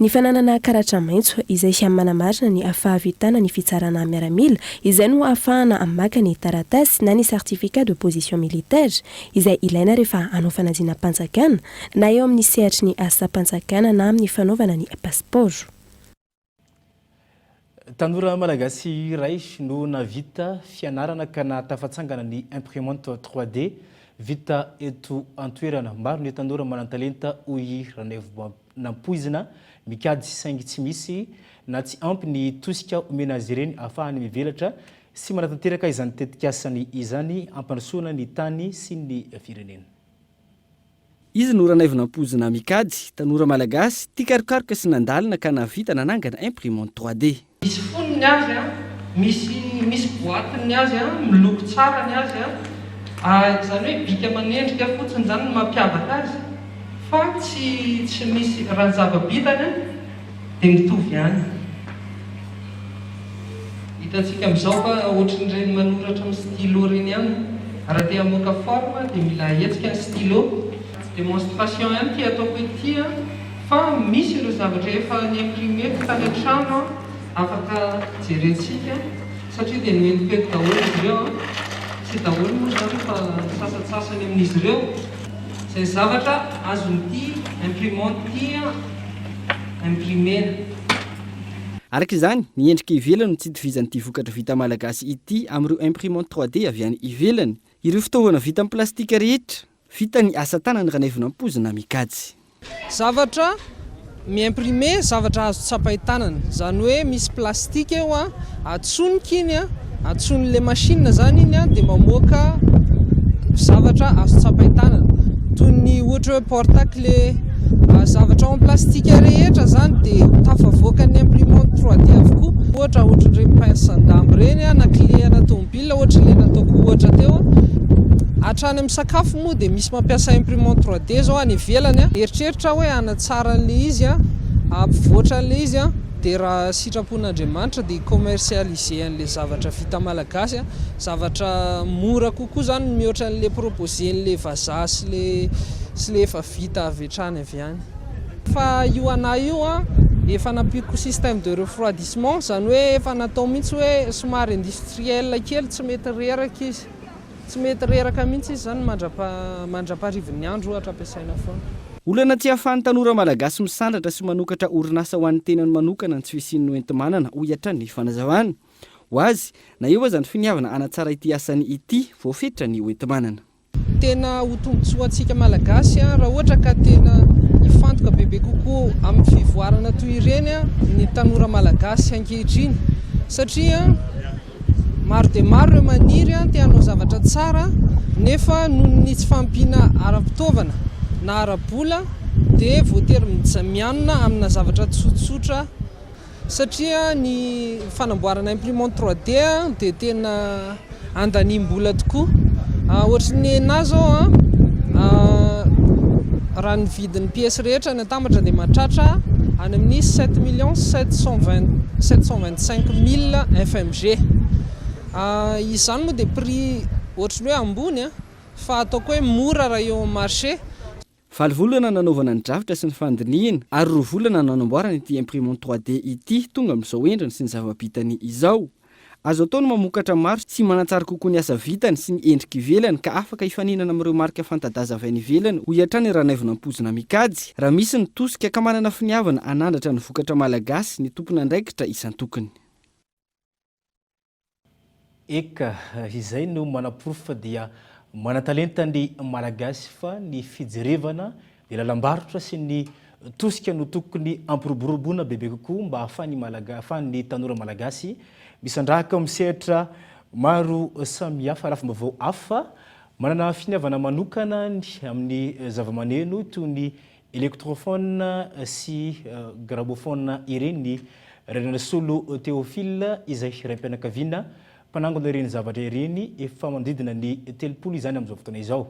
ny fananana karatra maitso izay manamarina ny ahafahavitana ny fitsarana miaramila izay no ahafahana amaka ny taratasy na ny certificat de position militaire izay ilaina rehefa hanao fanadinam-panjakana na eo amin'ny sehatry ny asa-panjakana na amin'ny fanaovana ny passeport. Tanora malagasy iray no navita fianarana ka natafatsangana ny imprimante 3D vita eto antoerana. Maro ny tanora manan-talenta hoy Ranevo nampoizina mikady saingy tsy misy na tsy ampy ny tosika omena azy ireny ahafahany mivelatra sy manatanteraka izany tetikasany izany ampandrosoana ny tany sy ny firenena. Izy no Ranevo nampoizina mikady tanora malagasy tia karokaroka sy nandalina ka navita nanangana imprimante 3D. Misy fonony azy misy boatiny azy miloko tsara ny azy izany hoe bika manendrika fotsiny zany no mampiavaka azy fa tsy misy raha zava-bitany dia mitovy ihany. Hitantsika amin'izao fa ohatran'ireny manoratra amin'ny stylo reny ihany raha te hamoaka forme dia mila hetsika ny stylo. Démonstration ihany ty ataoko ety fa misy ireo zavatra efa niimprime tany an-trano afaka jerentsika satria dia noentiko eto daholo izy ireo tsy daholo moa zany fa sasatsasany amin'izy ireo izay zavatra azon'ity imprimante ty imprimena. Araka izany ny endrika ivelany no tsy itovizan'ity vokatra vita malagasy ity amin'ireo imprimante 3D avy any ivelany. Ireo fitaovana vita amin'ny plastika rehetra vita ny asa tanana Ranevo nampoizina mikady. Zavatra miimprime zavatra azo tsapay tanana izany hoe misy plastika eo atsonika iny atson'le machine zany iny dia mamoaka zavatra azo tsapay tanana toy ny ohatra hoe porte-clé zavatra ao plastika rehetra zany dia tafavoaka ny imprimante 3D avokoa ohatra ohatran'ireny pince andambo reny na clé ana tomobile ohatra le nataoko ohatra teo hatrany amin'ny sakafo moa dia misy mampiasa imprimante 3D zao any ivelany eritreritra hoe anatsara an'ilay izy ampivoatra an'ilay izy dia raha sitrapon'Andriamanitra dia commercialiser an'ilay zavatra vita malagasy zavatra mora kokoa zany mihoatra an'ilay proposé n'ilay vazaha sy le efa vita avy hatrany avy any. Fa io anahy io efa nampiriko système de refroidissement zany hoe efa natao mihitsy hoe somary industriel kely tsy mety reraka izy tsy mety reraka mihitsy izy zany mandraparivin'ny andro ohatra ampiasaina foana. Olana tsy ahafahan'ny tanora malagasy misandratra sy manokatra orinasa ho an'ny tenany manokana ny tsy fisian'ny hoentim-manana hoyatra ny fanazavana. Ho azy na eo aza ny finiavana anatsara ity asany ity voafetra ny hoentim-manana. Tena ho tombontsoa antsika malagasy raha ohatra ka tena ifantoka bebe kokoa amin'ny fivoarana toy ireny ny tanora malagasy ankehitriny satria maro dia maro ireo maniry te hanao zavatra tsara nefa noho ny tsy fampina ara-pitaovana na ara-bola dia voatery mianona amina zavatra tsotsotra satria ny fanamboarana imprimante 3D dia tena andaniam-bola tokoa. Ohatran'ny ena zao raha ny vidin'ny pièce rehetra ny atambatra dia mahatratra any amin'ny 7 725 000 FMG. Izany moa dia prix ohatran'ny hoe ambony fa ataoko hoe mora raha eo marché. 5 volana nanaovana ny drafitra sy ny fandiniana ary 2 volana nanamboarana ity imprimante 3D ity tonga amin'izao endriny sy ny zava-bitany izao. Azo atao ny mamokatra maro sy manatsara kokoa ny asa vitany sy ny endrika ivelany ka afaka ifaninana amin'ireo marika fanta-daza avy any ivelany ho hiatrany raha naivona am-pozina mikajy raha misy ny tosika ka manana finiavana anandratra ny vokatra malagasy ny tompona andraikitra isan-tokony. Eka izay no manaporofo fa dia manatalenta ny malagasy fa ny fijerevana ny lalam-barotra sy ny tosika no tokony ampiroboroboana bebe kokoa mba ahafahan'ny tanora malagasy misandrahaka misehatra maro samihafa raha fomba vao hafa manana finiavana manokana amin'ny zavamaneno toy ny électrophone sy gramophone ireny renana solo Théophile izay raim-pianakaviana mpanangona ireny zavatra ireny efa manodidina ny 300 izany amin'izao fotoana izao.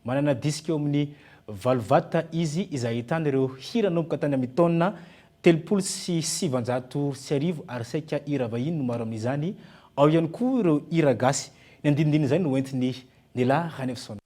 Manana diska eo amin'ny 8 vata izy izay ahitana ireo hira nanomboka tany amin'ny taona 750 ary saika hira vahiny no maro amin'izany. Ao ihany koa ireo hira gasy. Ny andinindiny izay no entiny Nela Hanefson.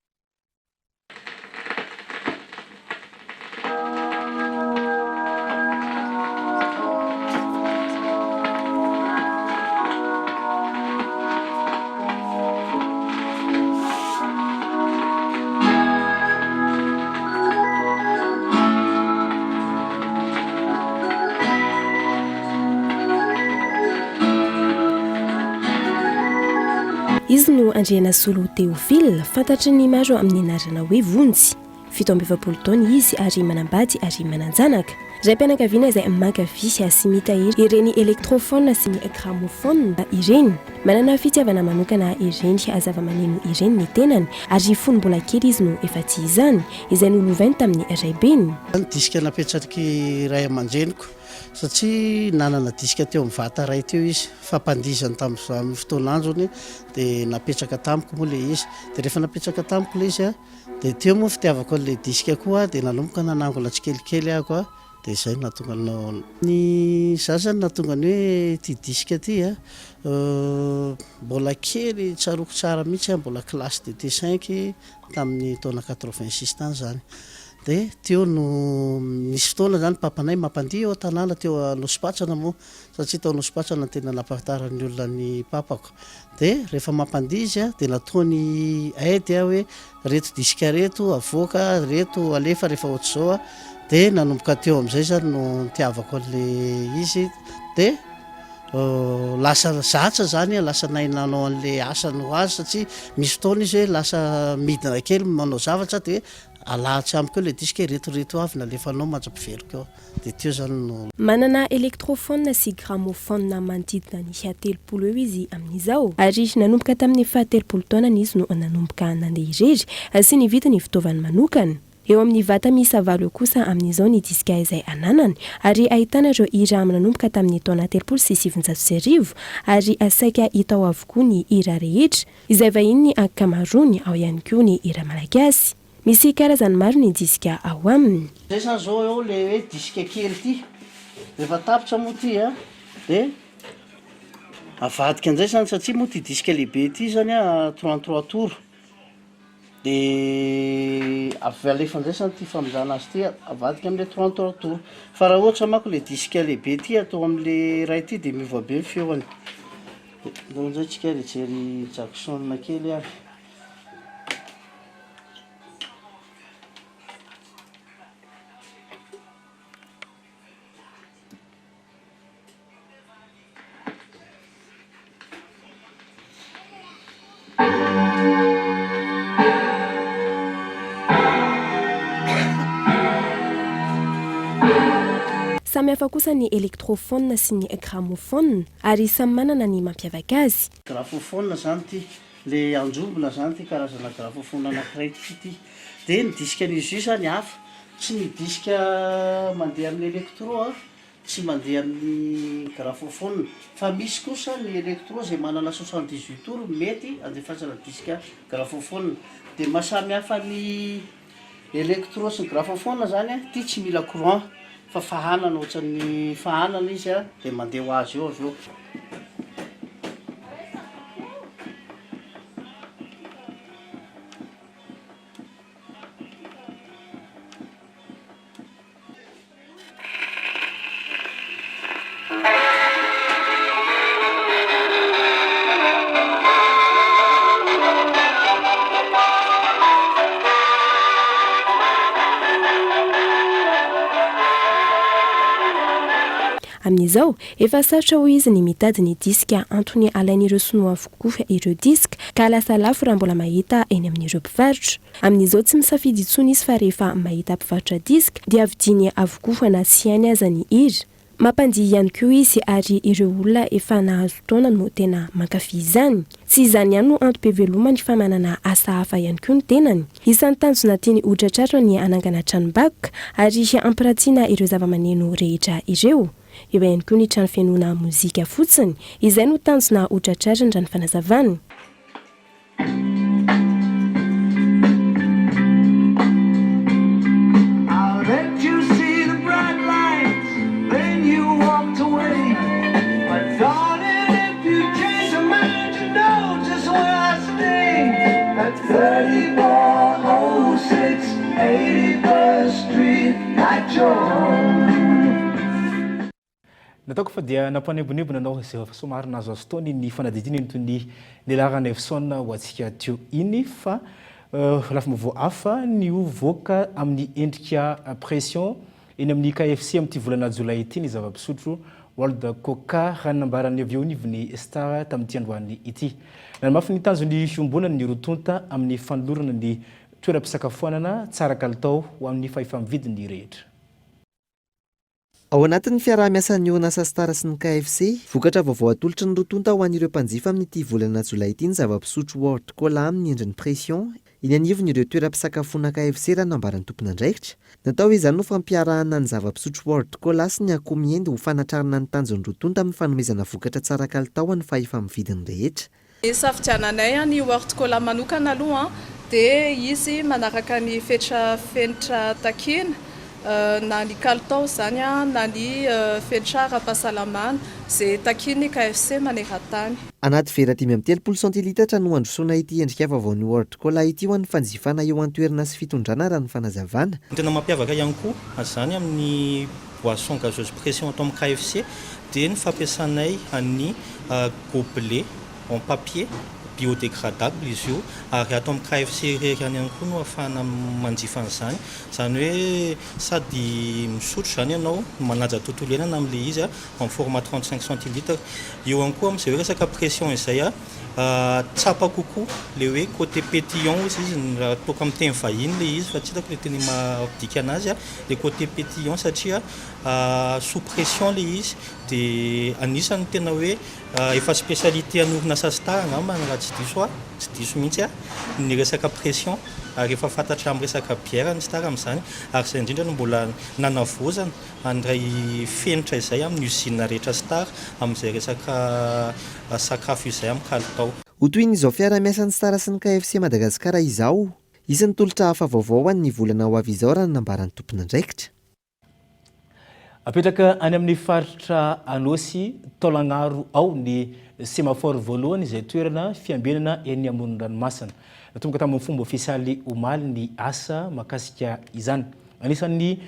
Izy no Andriana Solo Théophile, fantatry ny maro amin'ny anarana hoe Vonjy. 17 taona izy ary manambady ary mananjanaka. Raim-pianakaviana izay mankafy sy mitahiry ireny électrophone sy ny gramophone ireny. Manana fitiavana manokana ireny zava-maneno ireny ny tenany ary fony mbola kely izy no efa tsy izany izay nolovainy tamin'ny raibeny. Diska napetraky ray aman-dreniko satria nanana diska teo amin'ny vata ray teo izy fampandizany tamin'ny fotoan'androny dia napetraka tamiko moa ilay izy dia rehefa napetraka tamiko ilay izy dia teo moa fitiavako an'ilay diska koa dia nanomboka nanangola tsikelikely ahako dia izay nahatonga ny zazany nahatonga ny hoe ty diska ty mbola kely tsaroko tsara mihitsy mbola classe de T5 tamin'ny taona 86 tany zany. Dia teo no misy fotoana zany papanay mampandihy eo tanàna teo Anosipatrana moa satria tao Anosipatrana tena nampahafantarany olona ny papako. Dia rehefa mampandihy izy dia nataony aidy hoe reto diska reto avoaka reto alefa rehefa ohatr'izao dia nanomboka teo amin'izay zany no nitiavako an'ilay izy dia lasa zatra zany lasa nainanao an'ilay asany ho azy satria misy fotoana izy hoe lasa midina kely manao zavatra dia alahatra amiko eo ilay diska reto avy nalefanao manjam-piveliko eo dia teo zany no manana électrophone sy gramophone manodidina ny 30 eo izy amin'izao ary nanomboka tamin'ny 17 taona izy no nanomboka nandeha irery sy ny vidiny fitaovana manokana. Eo amin'ny vata misy 9 kosa amin'izao ny diska izay ananany ary ahitana ireo hira nanomboka tamin'ny taona 790 ary saika hita ao avokoa ny hira rehetra izay vahiny ny ankamaroany ao ihany koa ny hira malagasy. Misy karazany maro ny diska ao aminy. Zay zany zao eo le hoe diska kely ty rehefa tapitra moa ty dia avadika an'izay zany satria moa ty diska lehibe ty zany 33 tours dia avy alefan'izay zany ty famonjana azy ty avadika amin'ilay 33 tours fa raha ohatra manko le diska lehibe ty atao amin'ilay ray ty dia miova be ny feoany. Nao zay tsika rejery jackson kely avy samy hafa kosa ny électrophone sy ny gramophone ary samy manana ny mampiavaka azy. Gramophone zany ty le anjobona zany ty karazana gramophone anankiray ty dia ny disque an'izy io zany hafa tsy ny disque mandeha amin'ny électro tsy mandeha amin'ny gramophone fa misy kosa ny électro zay manana 78 tours mety andefasana disque gramophone dia mahasamy hafa ny électro sy gramophone zany ty tsy mila courant fa fahanana ohatran'ny fahanana izy dia mandeha ho azy eo avy eo. Amin'izao efa sarotra ho izy ny mitady ny diska antony alain'ireo sinoa avokoa ireo diska ka lasa lafo raha mbola mahita eny amin'ireo mpivarotra. Amin'izao tsy misafidy intsony izy fa rehefa mahita mpivarotra diska dia vidiany avokoa na tsy hainy aza ny hira. Mampandihy ihany koa izy ary ireo olona efa nahazo taona no tena mankafy izany. Tsy izany ihany no antom-pivelomany fa manana asa hafa ihany koa ny tenany. Isan'ny tanjona tiany hotratratra ny anangana tranom-bakoka ary ampiratina ireo zava-maneno rehetra ireo. Eo ihany koa ny trano fianona mozika fotsiny izay no tanjona hotratratra ny fanazavana. Nataoko fa dia nampanebonebona anao izay somary nahazo azo taony ny fanadidiny ny nilarana Efson ho antsika teo iny fa lafim-baovao hafa ny voaka amin'ny endrika pression eny amin'ny KFC amin'ity volana Jolay ity ny zava-pisotro World Coca ranambarany avy eo nivony Star tamin'ity androany ity. Namafy ny tanjony fiombonana ny rotonta amin'ny fanolorana ny toeram-pisakafoanana tsara kalitao ho amin'ny fahefa-mividiny rehetra. Ao anatin'ny fiaraha-miasan'ny Onasa Star sy ny KFC, vokatra vaovao atolotry ny rotonta ho an'ireo mpanjifa amin'ity volana Jolay ity ny zava-pisotro World Cola amin'ny endriny pression iny anivon'ireo toeram-pisakafoana KFC raha nambaran'ny tompon'andraikitra. Natao izany no fampiarahana ny zava-pisotro World Cola sy ny akomiendy ho fanatrarana ny tanjon'ny rotonta amin'ny fanomezana vokatra tsara kalitao amin'ny fahefa-mividiny rehetra. Safidiananay ny World Cola manokana aloha dia izy manaraka ny fenitra takina na ny kalitao zany na ny fenitra ara-pahasalamana izay takiny KFC maneran-tany. Anaty vera 5.3 centilitatra no androsoana ity endrika vaovao ny World Cola ity ho an'ny fanjifana eo an-toerana sy fitondrana raha ny fanazavana. Tena mampiavaka ihany koa azany amin'ny boisson gazeuse pression atao amin'ny KFC dia ny fampiasanay amin'ny gobelet en papier biodégradable izy io ary atao amin'ny KFC rery ihany koa no ahafahana manjifa an'izany. Zany hoe sady misotro zany ianao manaja tontolo iainana amin'ilay izy en format 35 centilitres. Eo ihany koa amin'izay hoe resaka pression izay tsapa kokoa le hoe côté pétillant izy raha toka amin'ny teny vahiny le izy fa tsy hitako le teny mapidika anazy le côté pétillant satria sous pression le izy dia anisany tena hoe efa spécialité an'orinasa Star angamba raha tsy diso mihitsy ny resaka pression ary efa fantatra amin'ny resaka bière ny Star amin'izany ary izay indrindra no mbola nanavozana andray fenitra izay amin'ny usine rehetra Star amin'izay resaka sakafo izay amin'ny kalitao. Ho toy n'izao fiara-miasan'ny Star sy ny KFC Madagasikara izao, isan'ny tolotra hafa vaovao any volana ho avy izao raha ny nambaran'ny tompon'andraikitra. Apetraka any amin'ny faritra Anosy Taolagnaro ao ny semaphore voalohany izay toerana fiambenana eny amoron-dranomasina. Natomboka tamin'ny fomba ofisialy omaly ny asa makasika izany. Anisan'ny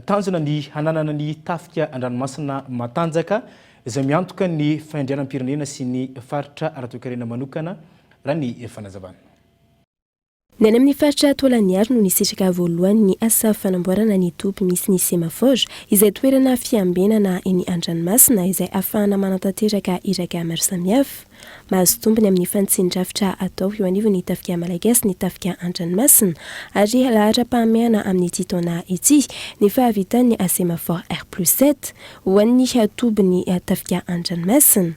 tanjona ny hananana ny tafika an-dranomasina matanjaka izay miantoka ny fahendrianam-pirenena sy ny faritra ara-toe-karena manokana raha ny fanazavana. Ny any amin'ny faritra Tolaniary no nisitraka voalohany ny asa fanamboarana ny topy misy ny semaphore izay toerana fiambenana eny an-dranomasina izay ahafahana manatanteraka iraka maro samihafa. Mahazo tombony amin'ny fanitsin-drafitra atao eo anivony ny tafika malagasy ny tafika an-dranomasina ary lahatra-pahamehana amin'ny ity taona ity ny fahavitan'ny semaphore R+7 ho an'ny tobiny tafika an-dranomasina.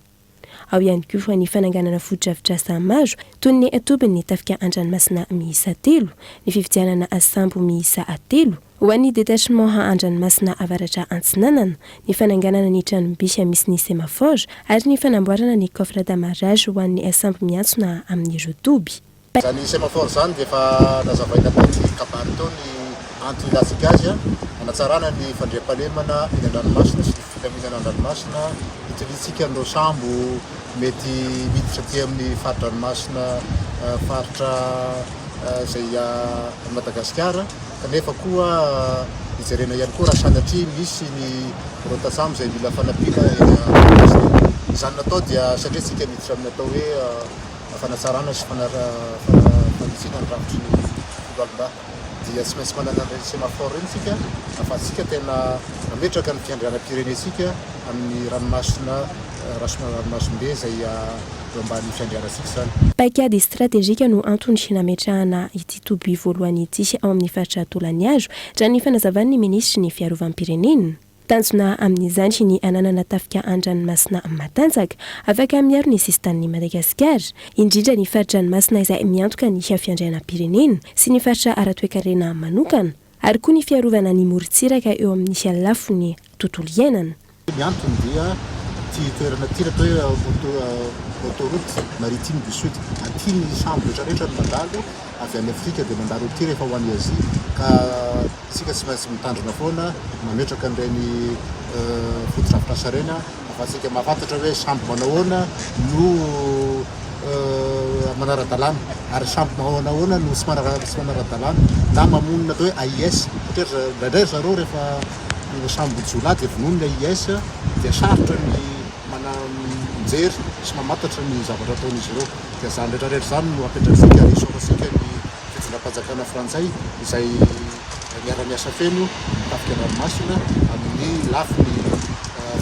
Ao ihany koa ny fananganana foto-drafitrasa maro toy ny tobiny tafika an-dranomasina miisa 3, ny fividianana sambo miisa 3, ho an'ny détachement an-dranomasina avaratra Antsinanana, ny fananganana ny tranom-bisy misy ny semaphore ary ny fanamboarana ny coffre d'amarrage ho an'ny sambo miantsona amin'ireo toby. Zany semaphore zany dia efa nazavaina taty kabary tao ny anti-latsika azy hanatsarana ny fandriam-pahalemana eny an-dranomasina sy ny filaminana an-dranomasina hitilitsika andreo sambo mety miditra aty amin'ny faritra-dranomasina faritra izay Madagasikara kanefa koa hijerena ihany koa raha sanatria misy ny rotasambo izay mila fanampiana izany natao dia satria tsika miditra amin'ny atao hoe fanatsarana sy fanitsina ny rafitry ny foloalondahy dia tsy maintsy manana ny semaphore reny tsika afatsika tena nametraka ny fiandrianam-pirenetsika amin'ny ranomasina ranomasimbe izay eo ambany fiandrianantsika zany. Paikady stratégique no antony sy nametrahana ity toby voalohany ity ao amin'ny faritra Tolaniary raha ny fanazavan'ny ministry ny fiarovam-pirenena. Tanjona amin'izany sy ny ananana tafika an-dranomasina matanjaka afaka miaro ny sistan'ny Madagasikara, indrindra ny faritra-dranomasina izay miantoka ny fiandrianam-pirenena sy ny faritra ara-toe-karena manokana ary koa ny fiarovana ny morontsiraka eo amin'ny lafiny tontolo iainana. Ny antony dia ty toerana ty atao hoe autoroute maritime du sud aty ny sambo rehetrarehetra no mandalo avy any Afrika dia mandalo ty rehefa ho an'ny Azia ka isika tsy maintsy mitandrina foana mametraka an'ireny foto-drafitrasa reny afatsika mahafantatra hoe sambo manahoana no manara-dalàna ary sambo manahoana no tsy manara-dalàna na mamonina atao hoe AIS satria indraindray zareo rehefa sambo jiolahy dia vononina AIS dia sarotra ny mijery sy mamantatra ny zavatra ataon'izy ireo dia zany rehetrarehetra zany no apetratsika isoratsika ny fitondram-panjakana frantsay izay miara-miasa feno tafika an-dranomasina amin'ny lafiny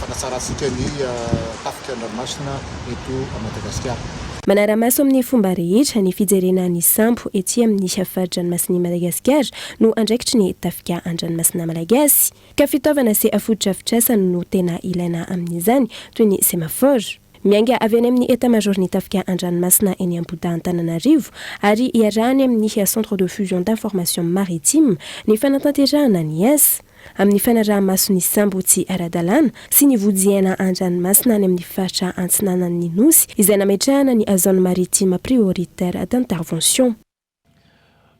fanatsaratsika ny tafika an-dranomasina eto Madagasikara. Manara-maso amin'ny fomba rehetra ny fijerena ny sambo ety amin'ny faritra-dranomasin'i Madagasikara no andraikitry ny tafika an-dranomasina malagasy ka fitaovana sy foto-drafitrasa no tena ilaina amin'izany toy ny semaphore. Mianga avy any amin'ny état-major ny tafika an-dranomasina eny Ambohidahy-Antananarivo ary iarahany amin'ny centre de fusion d'information maritime ny fanatanterahana ny asa amin'ny fanaraha-maso ny sambo tsy ara-dalàna sy ny vodiana an-dranomasina any amin'ny faritra Antsinanan'ny Nosy izay nametrahana ny zone maritime prioritaire d'intervention.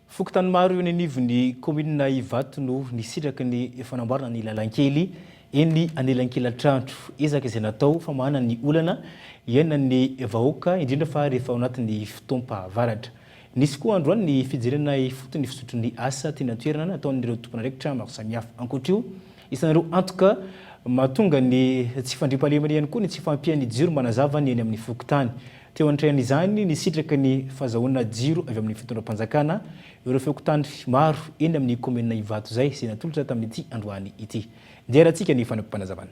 Fokontany maro eo ny anivon'ny commune Ivato no nisitraka ny fanamboarana ny lalankely eny anelankelatrantro ezaka izay natao famahana ny olana iaina ny vahoaka indrindra fa rehefa ao anatin'ny fotoam-pahavaratra. Nisy koa androany ny fijerena fotony fisotron'ny asa tena toerana nataon'ireo tompon'andraikitra maro samihafa. Ankoatr'io isan'ireo antoka mahatonga ny tsy fandriam-pahalemana ihany koa ny tsy fampian'ny jiro manazava ny eny amin'ny fokontany. Teo antrahan'izany nisitraka ny fahazahoana jiro avy amin'ny fitondram-panjakana ireo fokontany maro eny amin'ny commune Ivato izay izay natolotra tamin'ity androany ity. Ndiaratsika ny fanampanazavana.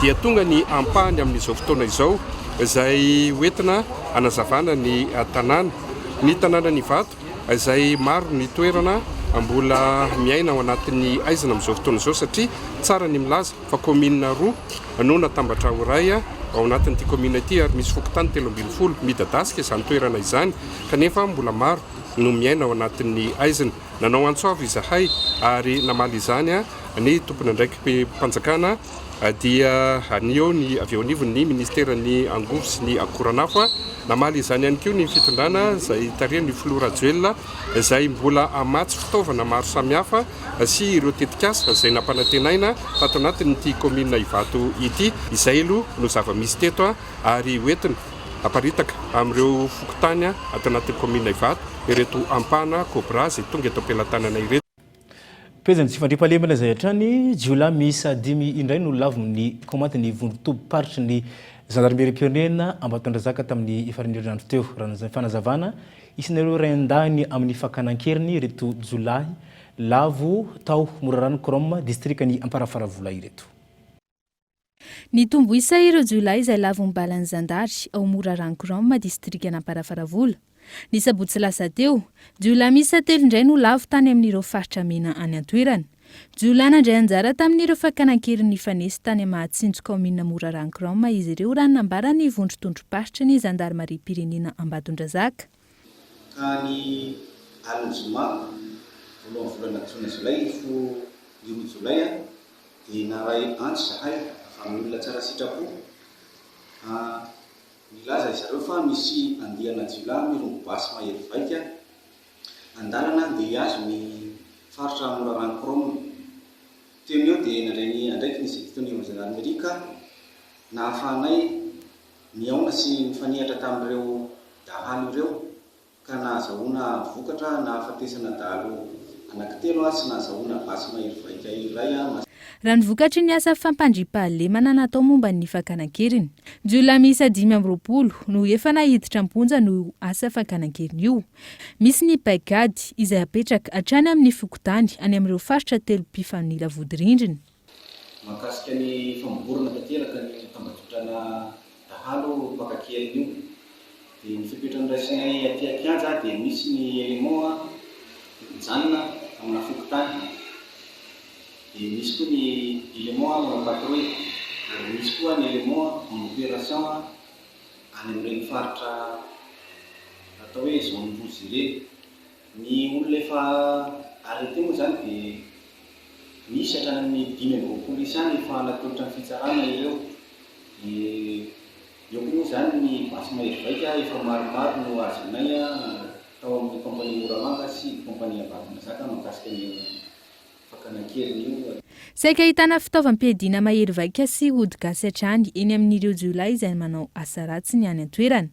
Dia tonga ny ampahany amin'izao fotoana izao izay hoentina hanazavana ny tanàna. Ny tanàna Ivato izay maro ny toerana mbola miaina ao anatin'ny aizana amin'izao fotoana izao satria tsara ny milaza fa commune roa no natambatra ho ray ao anatin'ity commune ity ary misy fokontany 340 midadasika izany toerana izany kanefa mbola maro no miaina ao anatin'ny aizana. Nanao antsoavy izahay ary namaly izany ny tompony andraiky mpanjakana dia anio ny avy eo anivon'ny ministeran'ny angovo sy ny akoranafo namaly izany ihany koa ny fitondrana izay tarehany flora Juillet izay mbola amatsy fitaovana maro samihafa sy ireo tetikasa izay nampanantenaina tato anatin'ity commune Ivato ity izay aloha no zava-misy teto ary hoentina aparitaka amin'ireo fokontany ato anatin'ny commune Ivato ireto ampana cobra izay tonga eto am-pelantanana ireto. Pezany tsy fandriam-pahalemana izay hatrany jiola miisa 5 indray no lavony komanty ny vondrotobo paritry ny Gendarmerie-pirenena Ambatondrazaka tamin'ny farin'herinandro teo raha fanazavana isan'ireo rendany amin'ny fakanan-keriny reto Jolay lavo tao Morarano Krom distrikany Amparafaravola ireto. Ny tombo isa ireo Jolay izay lavo mibalan'ny zandary ao Morarano Krom distrikany Amparafaravola. Ny sabotsy lasa teo, Jolay misa telo indray no lavo tany amin'ireo faritra mena any an-toerana. Jolay nandray anjara tamin'ireo fakanan-keriny fanesy tany Mahatsinjo kaomina Morarano Krom izy ireo raha nambarany vondrotondro-paritra ny Gendarmerie-pirenena Ambatondrazaka. Ka ny alina zoma voalohan'ny volana Jolay fo io Jolay dia naray antsy zahay fa amin'ny olona tsara sitrapo. Nilaza zareo fa misy andihana Jolay mirombo basy mahery vaika andalana dia azo ny faritra Morarano Krom. Teo eo dia nandray andraiky ny zeditony Gendarmerie ka nahafahanay niaona sy nifanihatra tamin'ireo dahalo ireo ka nahazahoana vokatra na afatesana dahalo anankitelo sy nahazahoana basy mahery vaika iray. Raha ny vokatry ny asa fampandriam-pahalemana natao momba ny fakanan-keriny. Jolay miisa 520 no efa nahiditra amponja no asa fakanan-keriny io. Misy ny paikady izay apetraka hatrany amin'ny fokotany any amin'ireo faritra telo mpifanila vodi-rindrina. Mahakasika ny famborona tanteraka ny tambazotrana dahalo mpakakeriny io. Dia ny fipetrany raisinay aty Kianja dia misy ny élément mijanona amina fokotany. Dia misy koa ny élément manapatrouille, ary misy koa ny élément en opération any amin'ireny faritra atao hoe zone rouge ireny. Ny olona efa arrêté moa zany dia misy hatrany amin'ny 520 isa any efa natolotra ny fitsarana ireo. Eo koa moa zany ny basy mahery vaika efa maromaro no azonay tao amin'ny kompania Moramanga sy kompania Ambatondrazaka mahakasika ny fakanan-keriny io. Saika ahitana fitaovam-piadiana mahery vaika sy ody gasy hatrany eny amin'ireo Jolay izay manao asa ratsy ny any an-toerana.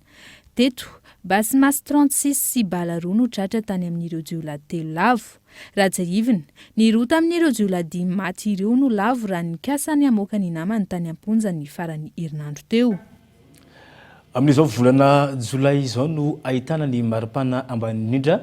Teto, basy masy 36 sy bala roa no tratra tany amin'ireo Jolay telo lavo. Rajaivina, ny roa tamin'ireo Jolay 5 maty ireo no lavo raha ny kasany amoaka ny namany tany amponja ny farany herinandro teo. Amin'izao volana Jolay izao no ahitana ny maripana ambanindrindra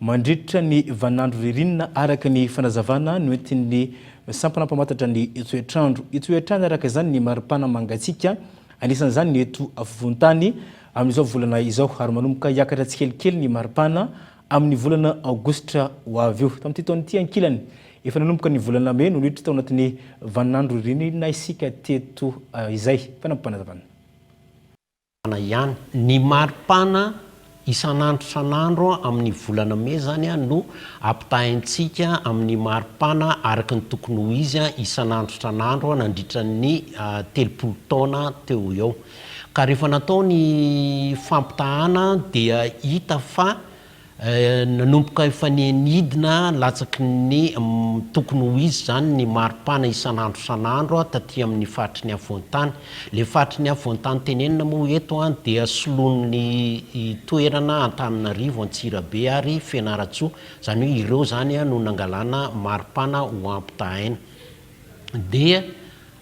mandritra ny vanandro ririnina araka ny fanazavana no entin'ny sampana mpamatatra ny toetrandro. Toetrandro araka izany ny maripana mangatsika anisan'izany ny eto afovoan-tany amin'izao volana izao ary manomboka hiakatra tsikelikely ny maripana amin'ny volana aogositra ho avy eo. Tamin'ity taona ity ankilany efa nanomboka ny volana May no niditra tao anatin'ny vanandro ririnina isika teto izay fanampanazavana. Ihany ny maripana isan'andro isan'andro amin'ny volana May zany no ampitahaintsika amin'ny maripana araka ny tokony ho izy isan'andro isan'andro nandritra ny 30 taona teo eo. Ka rehefa natao ny fampitahana dia hita fa nanomboka efa nidina latsaky ny tokony ho izy zany ny maripana isan'andro isan'andro taty amin'ny faritry ny afovoan-tany. Le faritry ny afovoan-tany tenenina moa eto dia solon'ny toerana Antananarivo, Antsirabe ary Fianaratsoa, zany hoe ireo zany no nangalana maripana ho ampitahaina. Dia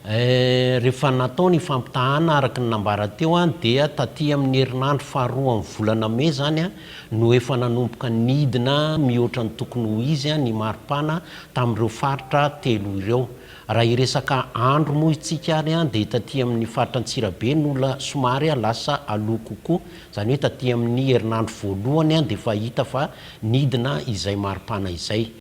rehefa natao ny fampitahana araka ny nambara teo dia taty amin'ny herinandro faharoa amin'ny volana May zany no efa nanomboka nidina mihoatra ny tokony ho izy ny maripana tamin'ireo faritra telo ireo. Raha iresaka andro moa itsika ary dia taty amin'ny faritra Antsirabe no somary lasa aloha kokoa, zany hoe taty amin'ny herinandro voalohany dia efa hita fa nidina izay maripana izay.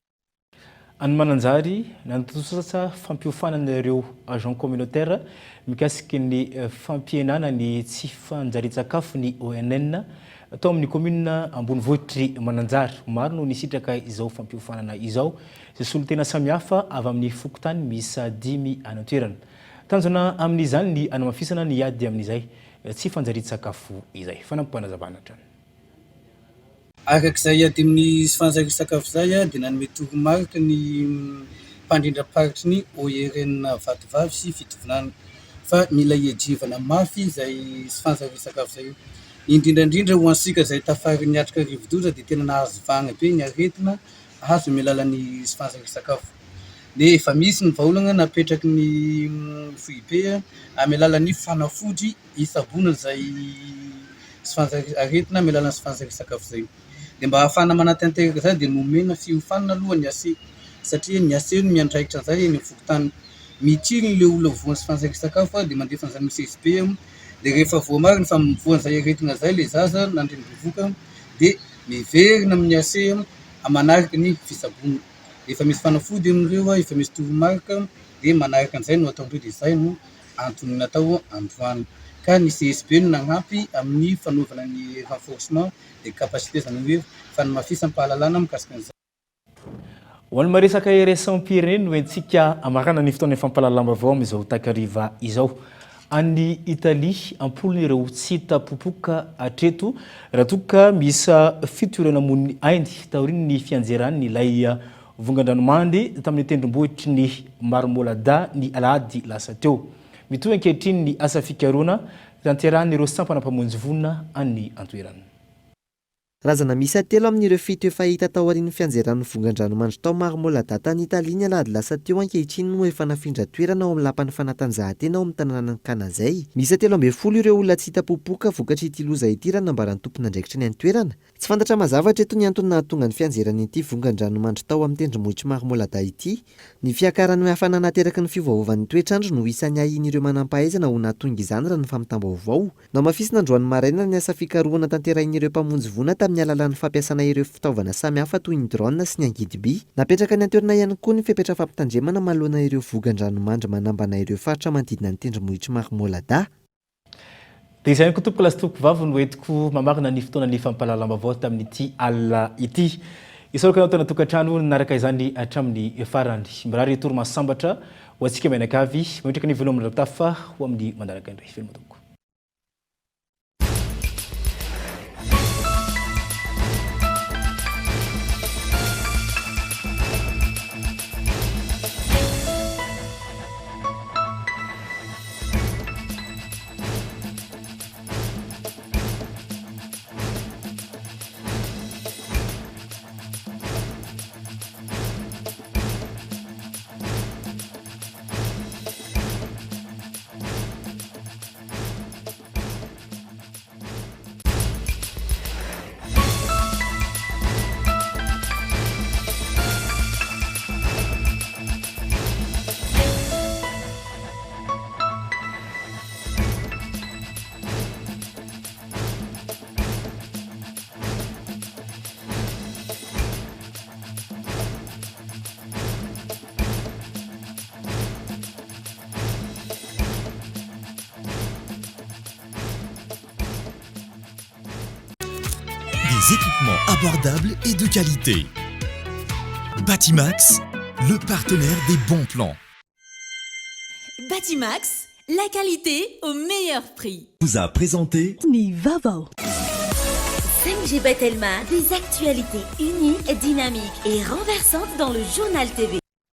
Any Mananjary nantosa fampiofanan'ireo agent communautaire mikasiky ny fampihenana ny tsy fanjarian-tsakafo ny ONN atao amin'ny commune Ambonivohitry Mananjary. Maro no nisitraka izao fampiofanana izao izay solon-tena samihafa avy amin'ny fokotany miisa 5 any an-toerana. Tanjona amin'izany ny anamafisana ny ady amin'izay tsy fanjarian-tsakafo izay. Fanampanazavana hatrany. Arak'izay ady amin'ny sy fanjarian-tsakafo zay dia nanome toromarika ny mpandrindram-paritry ny ORN Vatovavy sy Fitovinana fa mila hiajivana mafy izay sy fanjarian-tsakafo zay io. Indrindrandrindra ho ansika izay tafary niatrika rivodora dia tena nahazo vagna be ny aretina azo amin'ny alalan'ny sy fanjarian-tsakafo. dia efa misy ny vaolagna napetraky ny FIB amy alalan'ny fanafody isabona zay aretina amy alalan'ny sy fanjaka-sakafo zay. Dia mba ahafahana manatanteraka zay dia nomena fiofanana aloha ny AC satria ny AC no miandraikitra an'izay eny am'fokotany. Mitiry le olona voany sy fanjaka-sakafo dia mandefa an'izany misy CSP dia rehefa voamarina fa voan'izay aretina zay le zaza nandreny bevoka dia miverina amin'ny AC manaraka ny fisabona. Efa misy fanafody amin'ireo efa misy toromarika dia manaraka an'izay no ataondreo dia izay no antony natao androany. Ka ny CSP no nagnampy amin'ny fanaovana ny renforcement des capacités zany hoe fanamafisam-pahalalana mikasika an'izay. Ho an'ny maresaka iraisam-pirenena no entsika amarana ny fotoana fampahalalam-baovao amin'izao takariva izao. Any Italia ampolon'ireo tsy hita popoka hatreto raha toa ka misy fitorana mony ainy taoriny ny fianjerany ilay vongan-dranomandy tamin'ny tendrombohitry ny Marmolada ny alahady lasa teo. Mitohy ankehitriny ny asa fikaroana tanteran'ireo sampana mpamonjy vonina any antoerana. Razana misa telo amin'ireo fito efa hita tao aorian'ny fianjeran'ny vongan-dranomanitra tao Marmolada tany Italia ny alahady lasa teo ankehitriny no efa nafindra toerana ao amin'ny lapan'ny fanatanjahantena ao amin'ny tanànan'ny Kanazay. Misa 13 ireo olona tsy hita popoka vokatry ity loza ity raha nambaran'ny tompon'andraikitry ny an-toerana. Tsy fantatra mazavatra eto ny antony nahatonga ny fianjerany ity vongan-dranomanitra tao amin'ny tendrombohitry Marmolada ity. Ny fiakaran'ny hafana nateraky ny fiovaovan'ny toetrandro no isan'ny ahin'ireo manampahaizana ho nahatonga izany raha ny famtam-baovao. Namafisina androany maraina ny asa fikarohana tanterahin'ireo mpamonjy vona amin'ny alalan'ny fampiasana ireo fitaovana samihafa toy ny drone sy ny angidy-by. Napetraka ny an-toerana ihany koa ny fepetra fampitandremana manoloana ireo vongan-dranomandry manambana ireo faritra manodidina ny tendrombohitry Marmolada. Dia izay ko tompoko lasy tompoko vavy no entiko mamarina ny fotoana ny fampahalalam-baovao tamin'ity alina ity. Isoroka anao tana tokantrano naraka izany hatramin'ny farany. Mirary toromaso sambatra ho antsika menakavy mametraka ny velomana tafa ho amin'ny mandaraka indray. Veloma tompoko. Des équipements abordables et de qualité. Batimax, le partenaire des bons plans. Batimax, la qualité au meilleur prix. Vous a présenté Vaovao. 5G Batelma, des actualités uniques, dynamiques et renversantes dans le journal TV.